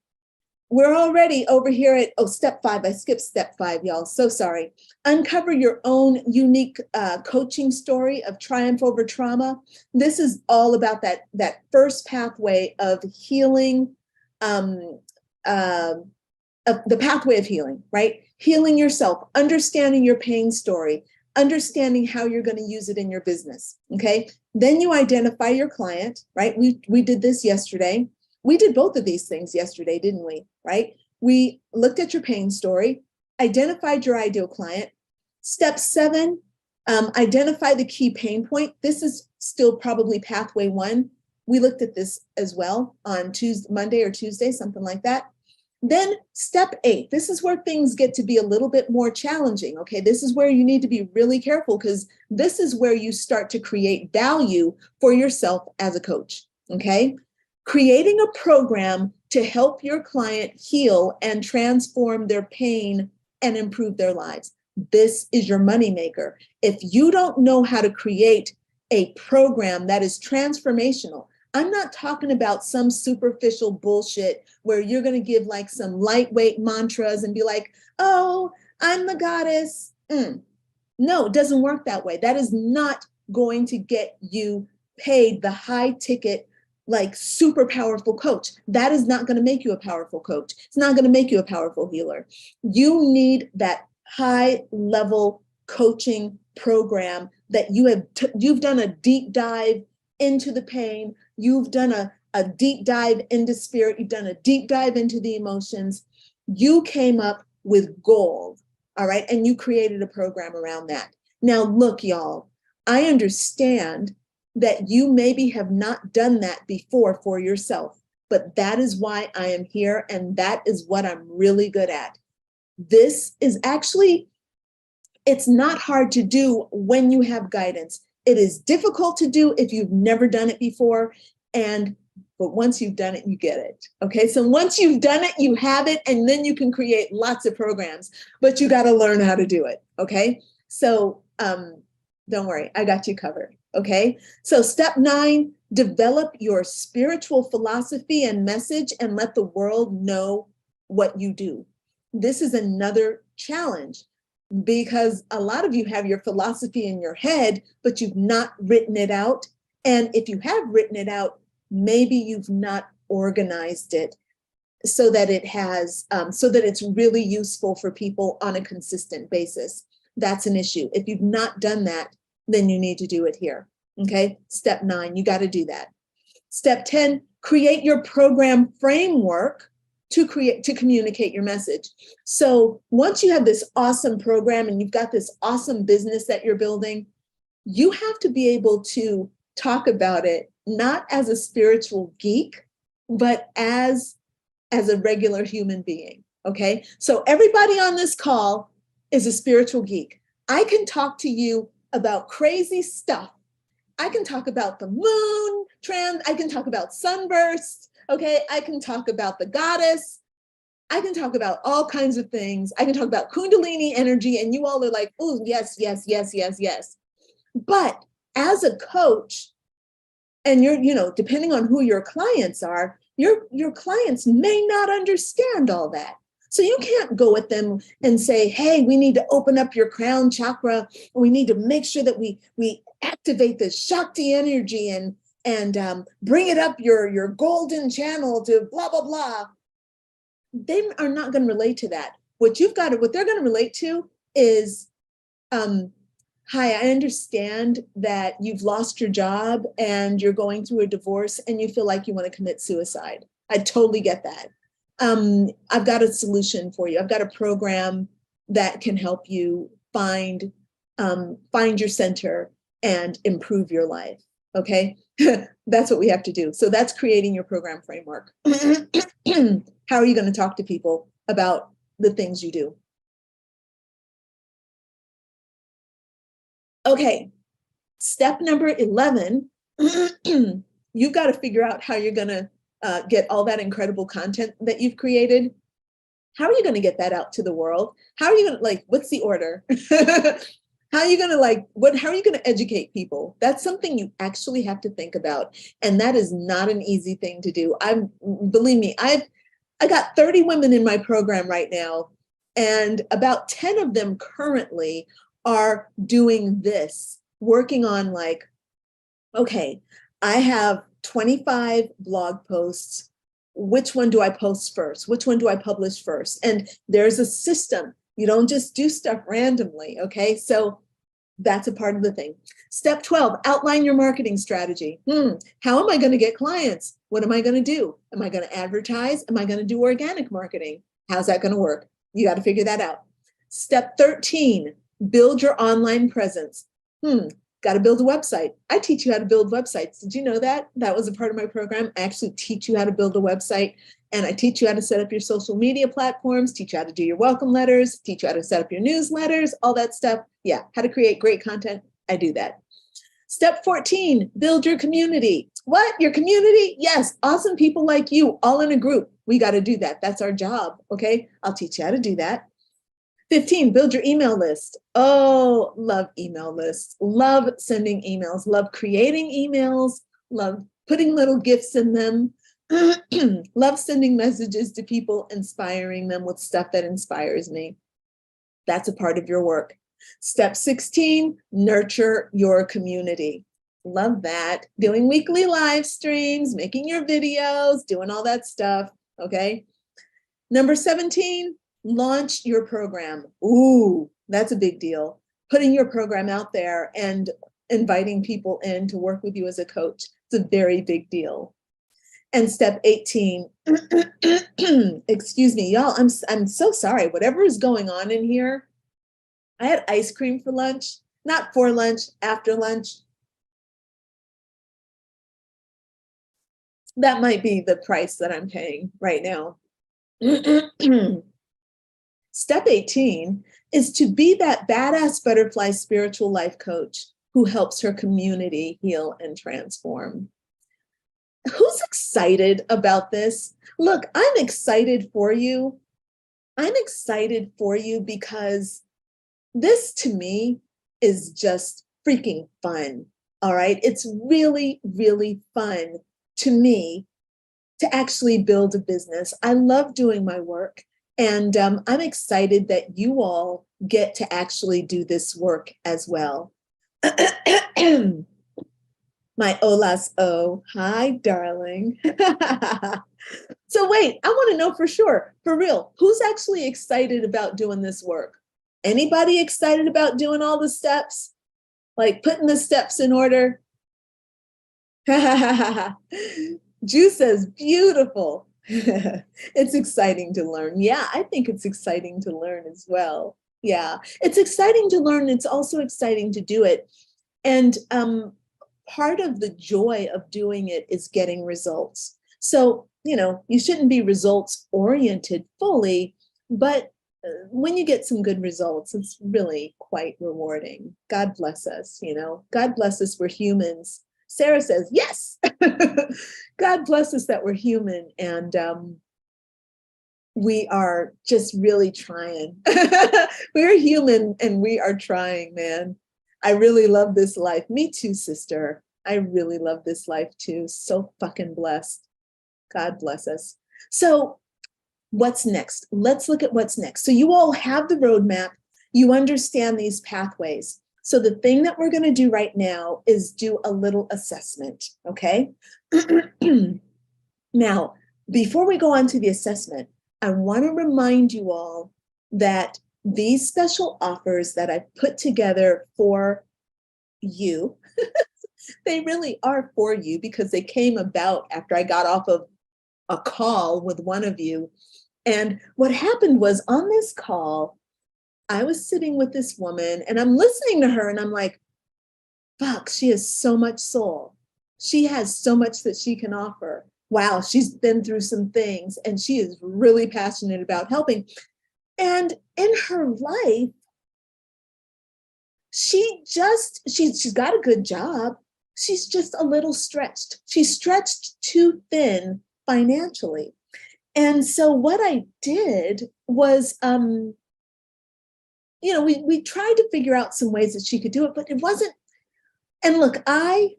We're already over here at, step 5. I skipped step 5, y'all. So sorry. Uncover your own unique coaching story of triumph over trauma. This is all about that first pathway of healing, of the pathway of healing, right? Healing yourself, understanding your pain story, understanding how you're going to use it in your business, okay? Then you identify your client, right? We did this yesterday. We did both of these things yesterday, didn't we? Right? We looked at your pain story, identified your ideal client. Step 7, identify the key pain point. This is still probably pathway 1. We looked at this as well on Monday or Tuesday, something like that. Then step 8, this is where things get to be a little bit more challenging. Okay, this is where you need to be really careful because this is where you start to create value for yourself as a coach. Okay, creating a program to help your client heal and transform their pain and improve their lives. This is your moneymaker. If you don't know how to create a program that is transformational, I'm not talking about some superficial bullshit where you're going to give like some lightweight mantras and be like, oh, I'm the goddess. No, it doesn't work that way. That is not going to get you paid the high ticket, like super powerful coach. That is not going to make you a powerful coach. It's not going to make you a powerful healer. You need that high level coaching program that you've done a deep dive into the pain. You've done a deep dive into spirit. You've done a deep dive into the emotions. You came up with gold, all right? And you created a program around that. Now, look, y'all, I understand that you maybe have not done that before for yourself, but that is why I am here, and that is what I'm really good at. This is actually, it's not hard to do when you have guidance. It is difficult to do if you've never done it before, but once you've done it, you get it. Okay, so once you've done it, you have it, and then you can create lots of programs, but you got to learn how to do it. Okay, so don't worry, I got you covered. Okay, so step 9, develop your spiritual philosophy and message and let the world know what you do. This is another challenge because a lot of you have your philosophy in your head, but you've not written it out. And if you have written it out, maybe you've not organized it so that it has, so that it's really useful for people on a consistent basis. That's an issue. If you've not done that, then you need to do it here. Okay, step 9, you got to do that. Step 10, create your program framework to communicate your message. So once you have this awesome program and you've got this awesome business that you're building, you have to be able to talk about it, not as a spiritual geek, but as a regular human being, okay? So everybody on this call is a spiritual geek. I can talk to you about crazy stuff. I can talk about the moon trend. I can talk about sunbursts, okay? I can talk about the goddess. I can talk about all kinds of things. I can talk about Kundalini energy, and you all are like, oh, yes, yes, yes, yes, yes. But as a coach, and you're, depending on who your clients are, your clients may not understand all that. So you can't go at them and say, hey, we need to open up your crown chakra. We need to make sure that we activate the Shakti energy and bring it up your golden channel to blah, blah, blah. They are not going to relate to that. What they're going to relate to is, hi, I understand that you've lost your job and you're going through a divorce and you feel like you want to commit suicide. I totally get that. I've got a solution for you. I've got a program that can help you find your center and improve your life. Okay, that's what we have to do. So that's creating your program framework. How are you going to talk to people about the things you do? Okay, step number 11, you've got to figure out how you're going to get all that incredible content that you've created. How are you going to get that out to the world? How are you going to, what's the order? How are you going to how are you going to educate people? That's something you actually have to think about. And that is not an easy thing to do. Believe me, I got 30 women in my program right now, and about 10 of them currently are doing this, working on okay, I have 25 blog posts. Which one do I post first? Which one do I publish first? And there's a system. You don't just do stuff randomly, okay? So that's a part of the thing. Step 12, outline your marketing strategy. How am I going to get clients? What am I going to do? Am I going to advertise? Am I going to do organic marketing? How's that going to work? You got to figure that out. Step 13, build your online presence. Got to build a website. I teach you how to build websites. Did you know that? That was a part of my program. I actually teach you how to build a website, and I teach you how to set up your social media platforms, teach you how to do your welcome letters, teach you how to set up your newsletters, all that stuff. Yeah, how to create great content. I do that. Step 14, build your community. What? Your community? Yes, awesome people like you, all in a group. We got to do that. That's our job, okay? I'll teach you how to do that. 15, build your email list. Oh, love email lists. Love sending emails. Love creating emails. Love putting little gifts in them. Love sending messages to people, inspiring them with stuff that inspires me. That's a part of your work. Step 16, nurture your community. Love that. Doing weekly live streams, making your videos, doing all that stuff, okay? Number 17, launch your program. Ooh, that's a big deal. Putting your program out there and inviting people in to work with you as a coach. It's a very big deal. And step 18, excuse me, y'all, I'm so sorry. Whatever is going on in here, I had ice cream for lunch, not for lunch, after lunch. That might be the price that I'm paying right now. Step 18 is to be that badass butterfly spiritual life coach who helps her community heal and transform. Who's excited about this? Look, I'm excited for you. I'm excited for you because this to me is just freaking fun. All right. It's really, really fun to me to actually build a business. I love doing my work. And I'm excited that you all get to actually do this work as well. My Olas O, hi, darling. So wait, I want to know for sure, for real, who's actually excited about doing this work? Anybody excited about doing all the steps? Like putting the steps in order? Ju says, beautiful. It's exciting to learn. Yeah, I think it's exciting to learn as well. Yeah, it's exciting to learn. It's also exciting to do it. And part of the joy of doing it is getting results. So, you shouldn't be results oriented fully, but when you get some good results, it's really quite rewarding. God bless us, God bless us, we're humans. Sarah says, yes. God bless us that we're human, and we are just really trying. We're human and we are trying, man. I really love this life. Me too, sister. I really love this life too. So fucking blessed. God bless us. So what's next? Let's look at what's next. So you all have the roadmap. You understand these pathways. So the thing that we're going to do right now is do a little assessment, okay? Now, before we go on to the assessment, I want to remind you all that these special offers that I put together for you, they really are for you because they came about after I got off of a call with one of you. And what happened was, on this call, I was sitting with this woman and I'm listening to her and I'm like, fuck, she has so much soul. She has so much that she can offer. Wow, she's been through some things and she is really passionate about helping. And in her life, she's got a good job. She's just a little stretched. She's stretched too thin financially. And so what I did was, we tried to figure out some ways that she could do it, but it wasn't. And look, I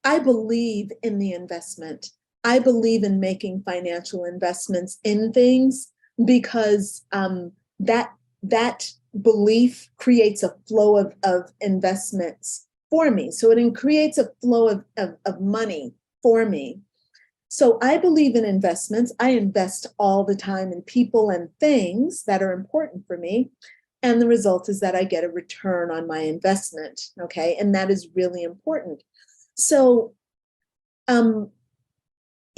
believe in the investment. I believe in making financial investments in things because that belief creates a flow of investments for me. So it creates a flow of money for me. So I believe in investments. I invest all the time in people and things that are important for me. And the result is that I get a return on my investment, okay? And that is really important. So even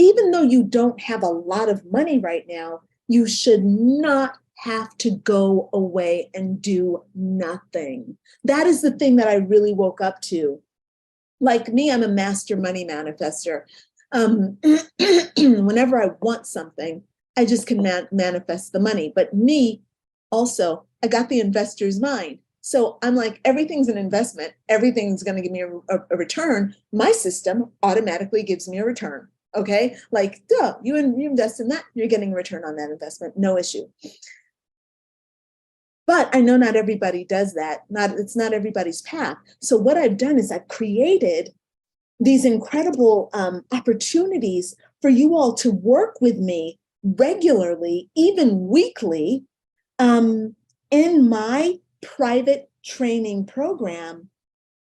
though you don't have a lot of money right now, you should not have to go away and do nothing. That is the thing that I really woke up to. Like me, I'm a master money manifester. Whenever I want something, I just can manifest the money. But me, also, I got the investor's mind. So I'm like, everything's an investment. Everything's going to give me a return. My system automatically gives me a return. Okay, like, duh, you invest in that, you're getting a return on that investment. No issue. But I know not everybody does that. It's not everybody's path. So what I've done is I've created these incredible opportunities for you all to work with me regularly, even weekly, in my private training program.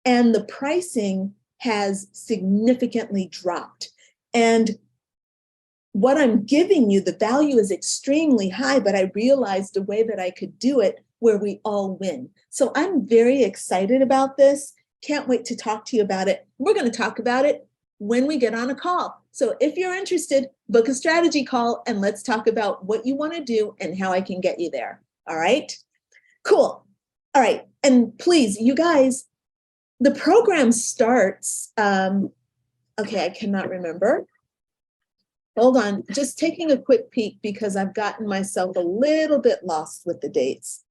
And the pricing has significantly dropped. And what I'm giving you, the value is extremely high, but I realized a way that I could do it where we all win. So I'm very excited about this. Can't wait to talk to you about it. We're going to talk about it when we get on a call. So if you're interested, book a strategy call and let's talk about what you want to do and how I can get you there. All right? Cool. All right. And please, you guys, the program starts, okay, I cannot remember. Hold on, just taking a quick peek because I've gotten myself a little bit lost with the dates.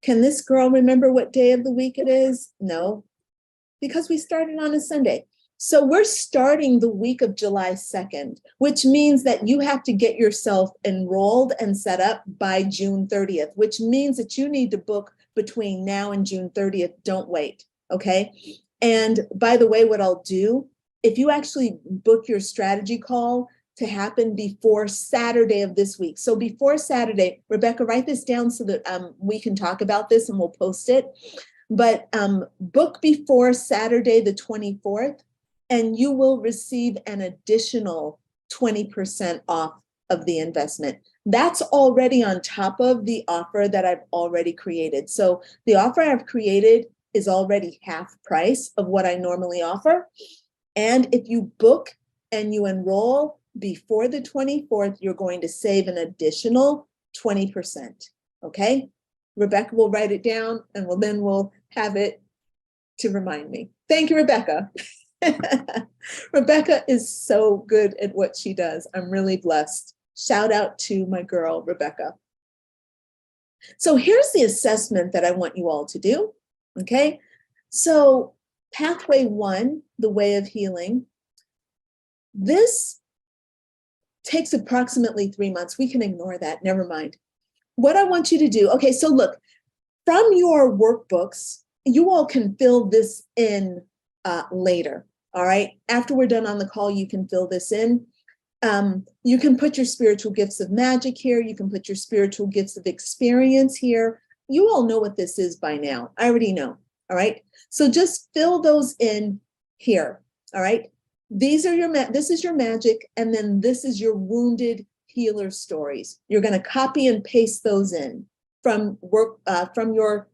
Can this girl remember what day of the week it is? No, because we started on a Sunday. So we're starting the week of July 2nd, which means that you have to get yourself enrolled and set up by June 30th, which means that you need to book between now and June 30th. Don't wait, okay? And by the way, what I'll do, if you actually book your strategy call to happen before Saturday of this week. So before Saturday, Rebecca, write this down so that we can talk about this and we'll post it. But book before Saturday, the 24th, and you will receive an additional 20% off of the investment. That's already on top of the offer that I've already created. So the offer I've created is already half price of what I normally offer. And if you book and you enroll before the 24th, you're going to save an additional 20%. Okay? Rebecca will write it down and then we'll have it to remind me. Thank you, Rebecca. Rebecca is so good at what she does. I'm really blessed. Shout out to my girl, Rebecca. So here's the assessment that I want you all to do. Okay? So pathway 1, the way of healing. This takes approximately 3 months. We can ignore that. Never mind. What I want you to do, okay, so look, from your workbooks, you all can fill this in later, all right? After we're done on the call, you can fill this in. You can put your spiritual gifts of magic here. You can put your spiritual gifts of experience here. You all know what this is by now. I already know, all right? So just fill those in here, all right? This is your magic, and then this is your wounded healer stories. You're going to copy and paste those in from your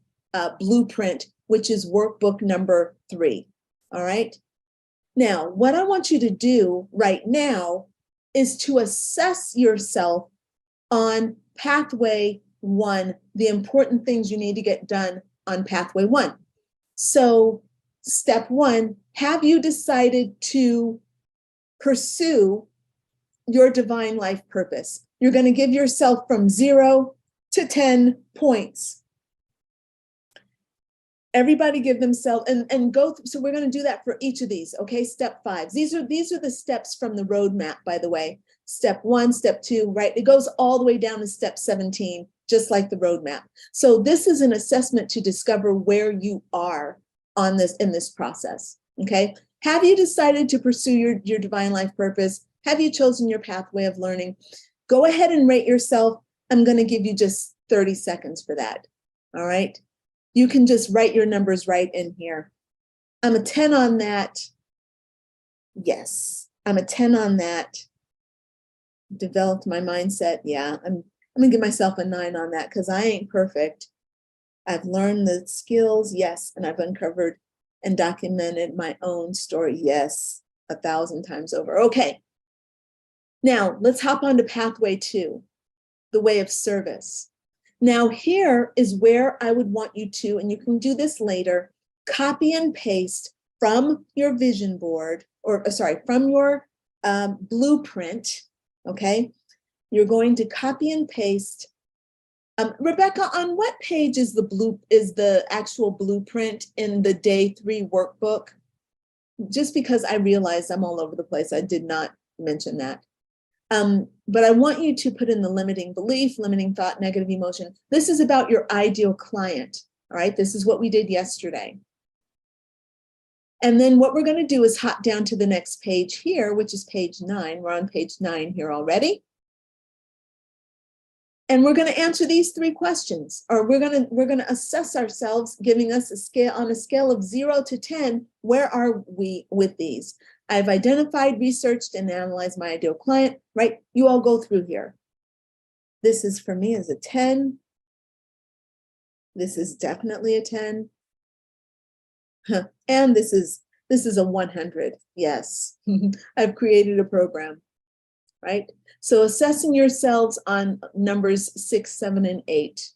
blueprint, which is workbook number 3. All right. Now, what I want you to do right now is to assess yourself on pathway 1, the important things you need to get done on pathway 1. So step 1, have you decided to pursue your divine life purpose? You're going to give yourself from 0 to 10 points. Everybody give themselves and go through. So we're going to do that for each of these. Okay. Step 5. These are the steps from the roadmap, by the way. Step 1, step 2, right? It goes all the way down to step 17, just like the roadmap. So this is an assessment to discover where you are on this, in this process. Okay. Have you decided to pursue your divine life purpose? Have you chosen your pathway of learning? Go ahead and rate yourself. I'm going to give you just 30 seconds for that. All right. You can just write your numbers right in here. I'm a 10 on that. Yes, I'm a 10 on that. Developed my mindset. Yeah, I'm gonna give myself a 9 on that because I ain't perfect. I've learned the skills, yes, and I've uncovered and documented my own story, yes, 1,000 times over. Okay, now let's hop on to pathway 2, the way of service. Now here is where I would want you to, and you can do this later, copy and paste from your vision board, or sorry, from your blueprint, okay? You're going to copy and paste. Rebecca, on what page is the actual blueprint in the day 3 workbook? Just because I realized I'm all over the place, I did not mention that. But I want you to put in the limiting belief, limiting thought, negative emotion. This is about your ideal client, all right? This is what we did yesterday. And then what we're going to do is hop down to the next page here, which is page 9. We're on page 9 here already. And we're going to answer these 3 questions, or we're going to assess ourselves, giving us a scale on a scale of 0 to 10. Where are we with these? I've identified, researched, and analyzed my ideal client, right? You all go through here. This is for me as a 10. This is definitely a 10. And this is a 100. Yes, I've created a program, right? So assessing yourselves on numbers 6, 7, and 8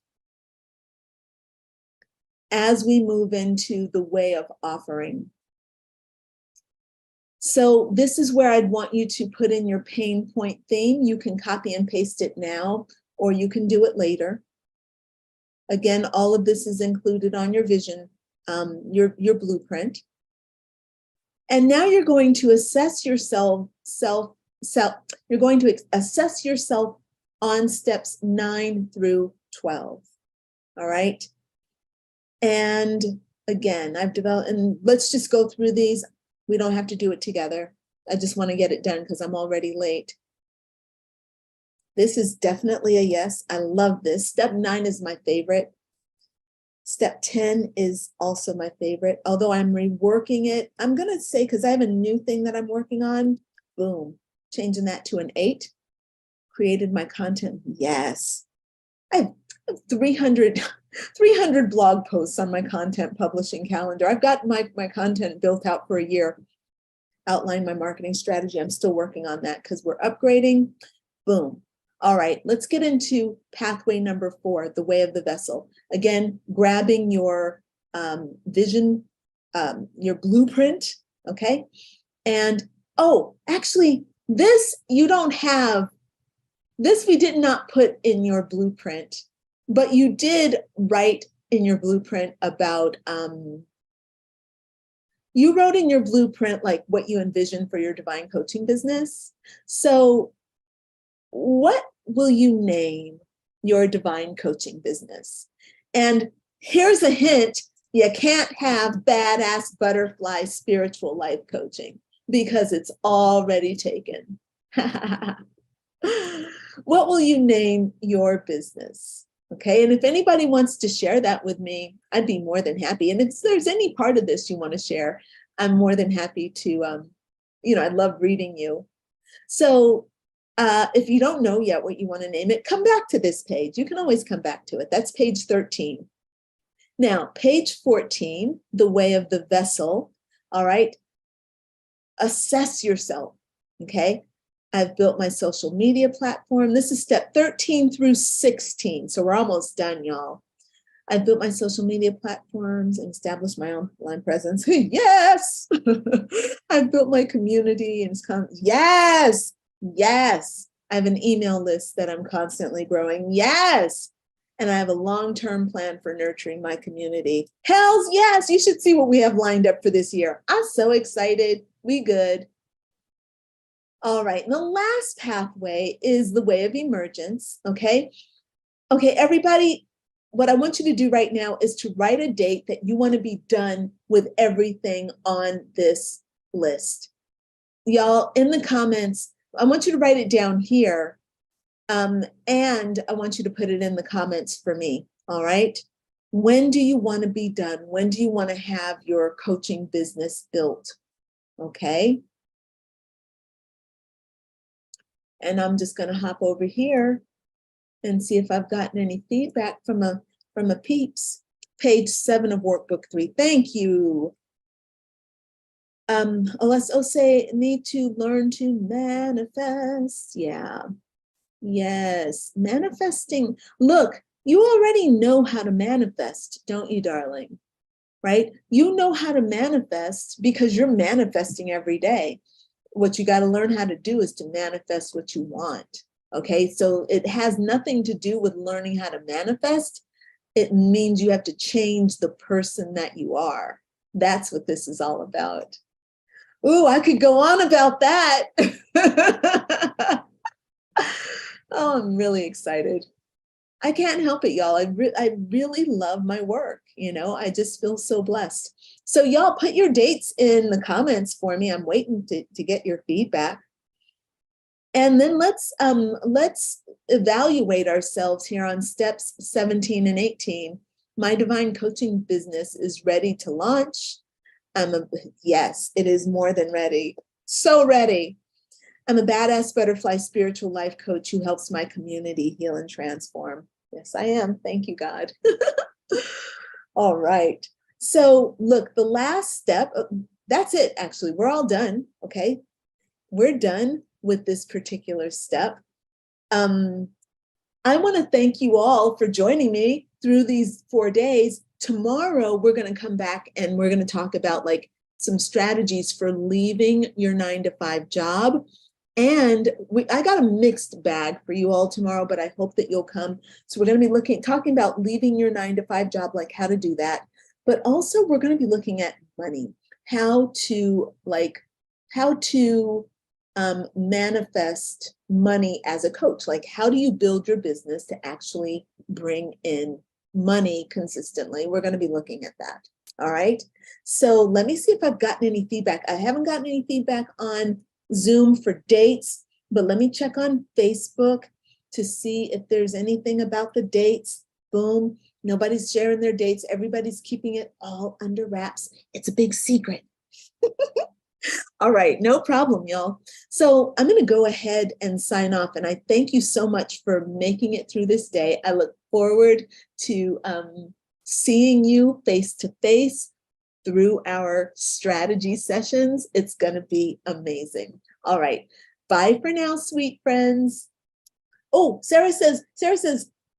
as we move into the way of offering. So this is where I'd want you to put in your pain point theme. You can copy and paste it now, or you can do it later. Again, all of this is included on your vision, your blueprint. And now you're going to assess yourself, you're going to assess yourself on steps 9 through 12. All right. And again, I've developed, and let's just go through these. We don't have to do it together. I just want to get it done because I'm already late. This is definitely a yes. I love this. Step 9 is my favorite. Step 10 is also my favorite, although I'm reworking it. I'm going to say, because I have a new thing that I'm working on, boom, changing that to an 8. Created my content. Yes. I have 300. 300 blog posts on my content publishing calendar. I've got my content built out for a year, outlined my marketing strategy. I'm still working on that because we're upgrading. Boom. All right, let's get into pathway number 4, the way of the vessel. Again, grabbing your vision, your blueprint, okay? And, oh, actually, this you don't have, this we did not put in your blueprint, but you did write in your blueprint about, you wrote in your blueprint like what you envision for your divine coaching business. So what will you name your divine coaching business? And here's a hint, you can't have badass butterfly spiritual life coaching because it's already taken. What will you name your business? Okay, and if anybody wants to share that with me, I'd be more than happy. And if there's any part of this you want to share, I'm more than happy to, I love reading you. So if you don't know yet what you want to name it, come back to this page. You can always come back to it. That's page 13. Now, page 14, the way of the vessel. All right. Assess yourself. Okay. I've built my social media platform. This is step 13 through 16. So we're almost done, y'all. I've built my social media platforms and established my online presence. Yes. I've built my community and yes. Yes. I have an email list that I'm constantly growing. Yes. And I have a long-term plan for nurturing my community. Hells yes. You should see what we have lined up for this year. I'm so excited. We good. All right. And the last pathway is the way of emergence. Okay. Okay, everybody, what I want you to do right now is to write a date that you want to be done with everything on this list. Y'all, in the comments, I want you to write it down here. And I want you to put it in the comments for me. All right. When do you want to be done? When do you want to have your coaching business built? Okay. And I'm just going to hop over here and see if I've gotten any feedback from a peeps. Page 7 of workbook 3. Thank you. Let's say need to learn to manifest. Yeah. Yes. Manifesting. Look, you already know how to manifest, don't you, darling? Right? You know how to manifest because you're manifesting every day. What you got to learn how to do is to manifest what you want. Okay, so it has nothing to do with learning how to manifest. It means you have to change the person that you are. That's what this is all about. Ooh, I could go on about that. Oh, I'm really excited. I can't help it, y'all. I really love my work. I just feel so blessed. So y'all put your dates in the comments for me. I'm waiting to get your feedback. And then let's evaluate ourselves here on steps 17 and 18. My divine coaching business is ready to launch. Yes, it is more than ready. So ready. I'm a badass butterfly spiritual life coach who helps my community heal and transform. Yes, I am. Thank you, God. All right. So look, the last step, that's it, actually. We're all done, okay? We're done with this particular step. I want to thank you all for joining me through these 4 days. Tomorrow, we're going to come back and we're going to talk about like some strategies for leaving your 9-to-5 job. And I got a mixed bag for you all tomorrow, but I hope that you'll come. So we're going to be talking about leaving your 9-to-5 job, like how to do that. But also we're going to be looking at money, how to manifest money as a coach. Like, how do you build your business to actually bring in money consistently? We're going to be looking at that. All right. So let me see if I've gotten any feedback. I haven't gotten any feedback on Zoom for dates, but let me check on Facebook to see if there's anything about the dates. Boom. Nobody's sharing their dates. Everybody's keeping it all under wraps. It's a big secret. All right, no problem, y'all. So I'm going to go ahead and sign off. And I thank you so much for making it through this day. I look forward to seeing you face to face through our strategy sessions. It's going to be amazing. All right. Bye for now, sweet friends. Oh, Sarah says,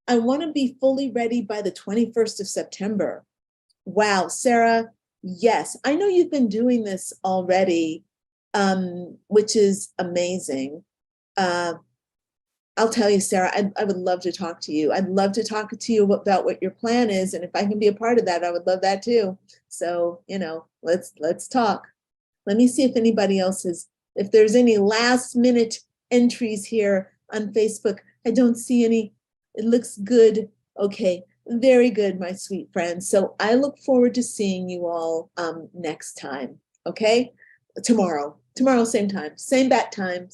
I want to be fully ready by the 21st of September. Wow, Sarah, yes, I know you've been doing this already, which is amazing. I'll tell you, Sarah, I would love to talk to you. I'd love to talk to you about what your plan is. And if I can be a part of that, I would love that too. So, let's talk. Let me see if anybody else if there's any last minute entries here on Facebook. I don't see any. It looks good. Okay, very good, my sweet friends. So I look forward to seeing you all next time. Okay, tomorrow, same time, same bat channel.